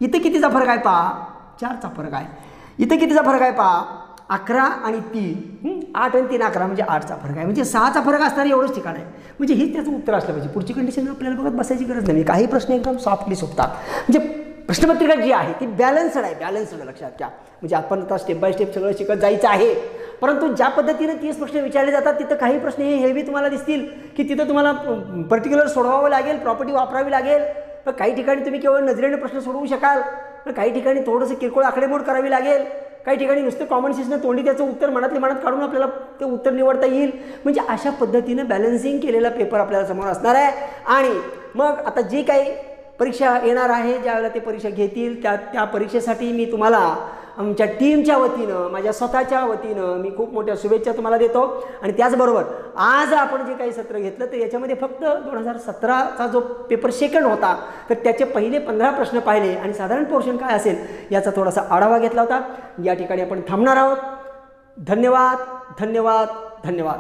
इथं कितीचा फरक आहे पहा 4चा फरक आहे. इथं कितीचा फरक आहे पहा 11 आणि 3 8 आणि 3 11 म्हणजे 8चा फरक आहे. म्हणजे 6चा फरक असणारं एवढंच ठिकाण आहे. म्हणजे हेच त्याचं उत्तर असलं पाहिजे. पुढची कंडिशन आपल्याला बघत बसायची गरज नाही. काही प्रश्न एकदम सॉफ्टली सुटतात. म्हणजे प्रश्नपत्रिका जी आहे ती बॅलन्सड आहे. बॅलन्सड लक्षात घ्या. म्हणजे आपण आता स्टेप बाय स्टेप सगळं शिकत जायचं आहे. परंतु ज्या पद्धतीने 30 प्रश्न विचारले जातात तिथं काही प्रश्न हे हेवी तुम्हाला दिसतील की तिथं तुम्हाला पर्टिक्युलर सोडवावं लागेल, प्रॉपर्टी वापरावी लागेल. पण काही ठिकाणी तुम्ही केवळ नजरेने प्रश्न सोडवू शकाल. पण काही ठिकाणी थोडंसं किरकोळ आकडेमोड करावी लागेल. काही ठिकाणी नुसतं कॉमन सेन्सनं तोंडी त्याचं उत्तर मनातल्या मनात काढून आपल्याला ते उत्तर निवडता येईल. म्हणजे अशा पद्धतीनं बॅलन्सिंग केलेला पेपर आपल्याला समोर असणार आहे. आणि मग आता जी काही परीक्षा येणार आहे, ज्यावेळेला ते परीक्षा घेतील त्या परीक्षेसाठी मी तुम्हाला आमच्या टीमच्या वतीनं, माझ्या स्वतःच्या वतीनं मी खूप मोठ्या शुभेच्छा तुम्हाला देतो. आणि त्याचबरोबर आज आपण जे काही सत्र घेतलं तर याच्यामध्ये फक्त 2017चा जो पेपर सेकंड होता तर त्याचे पहिले 15 प्रश्न पाहिले आणि साधारण पोर्शन काय असेल याचा थोडासा आढावा घेतला होता. या ठिकाणी आपण थांबणार आहोत. धन्यवाद, धन्यवाद, धन्यवाद.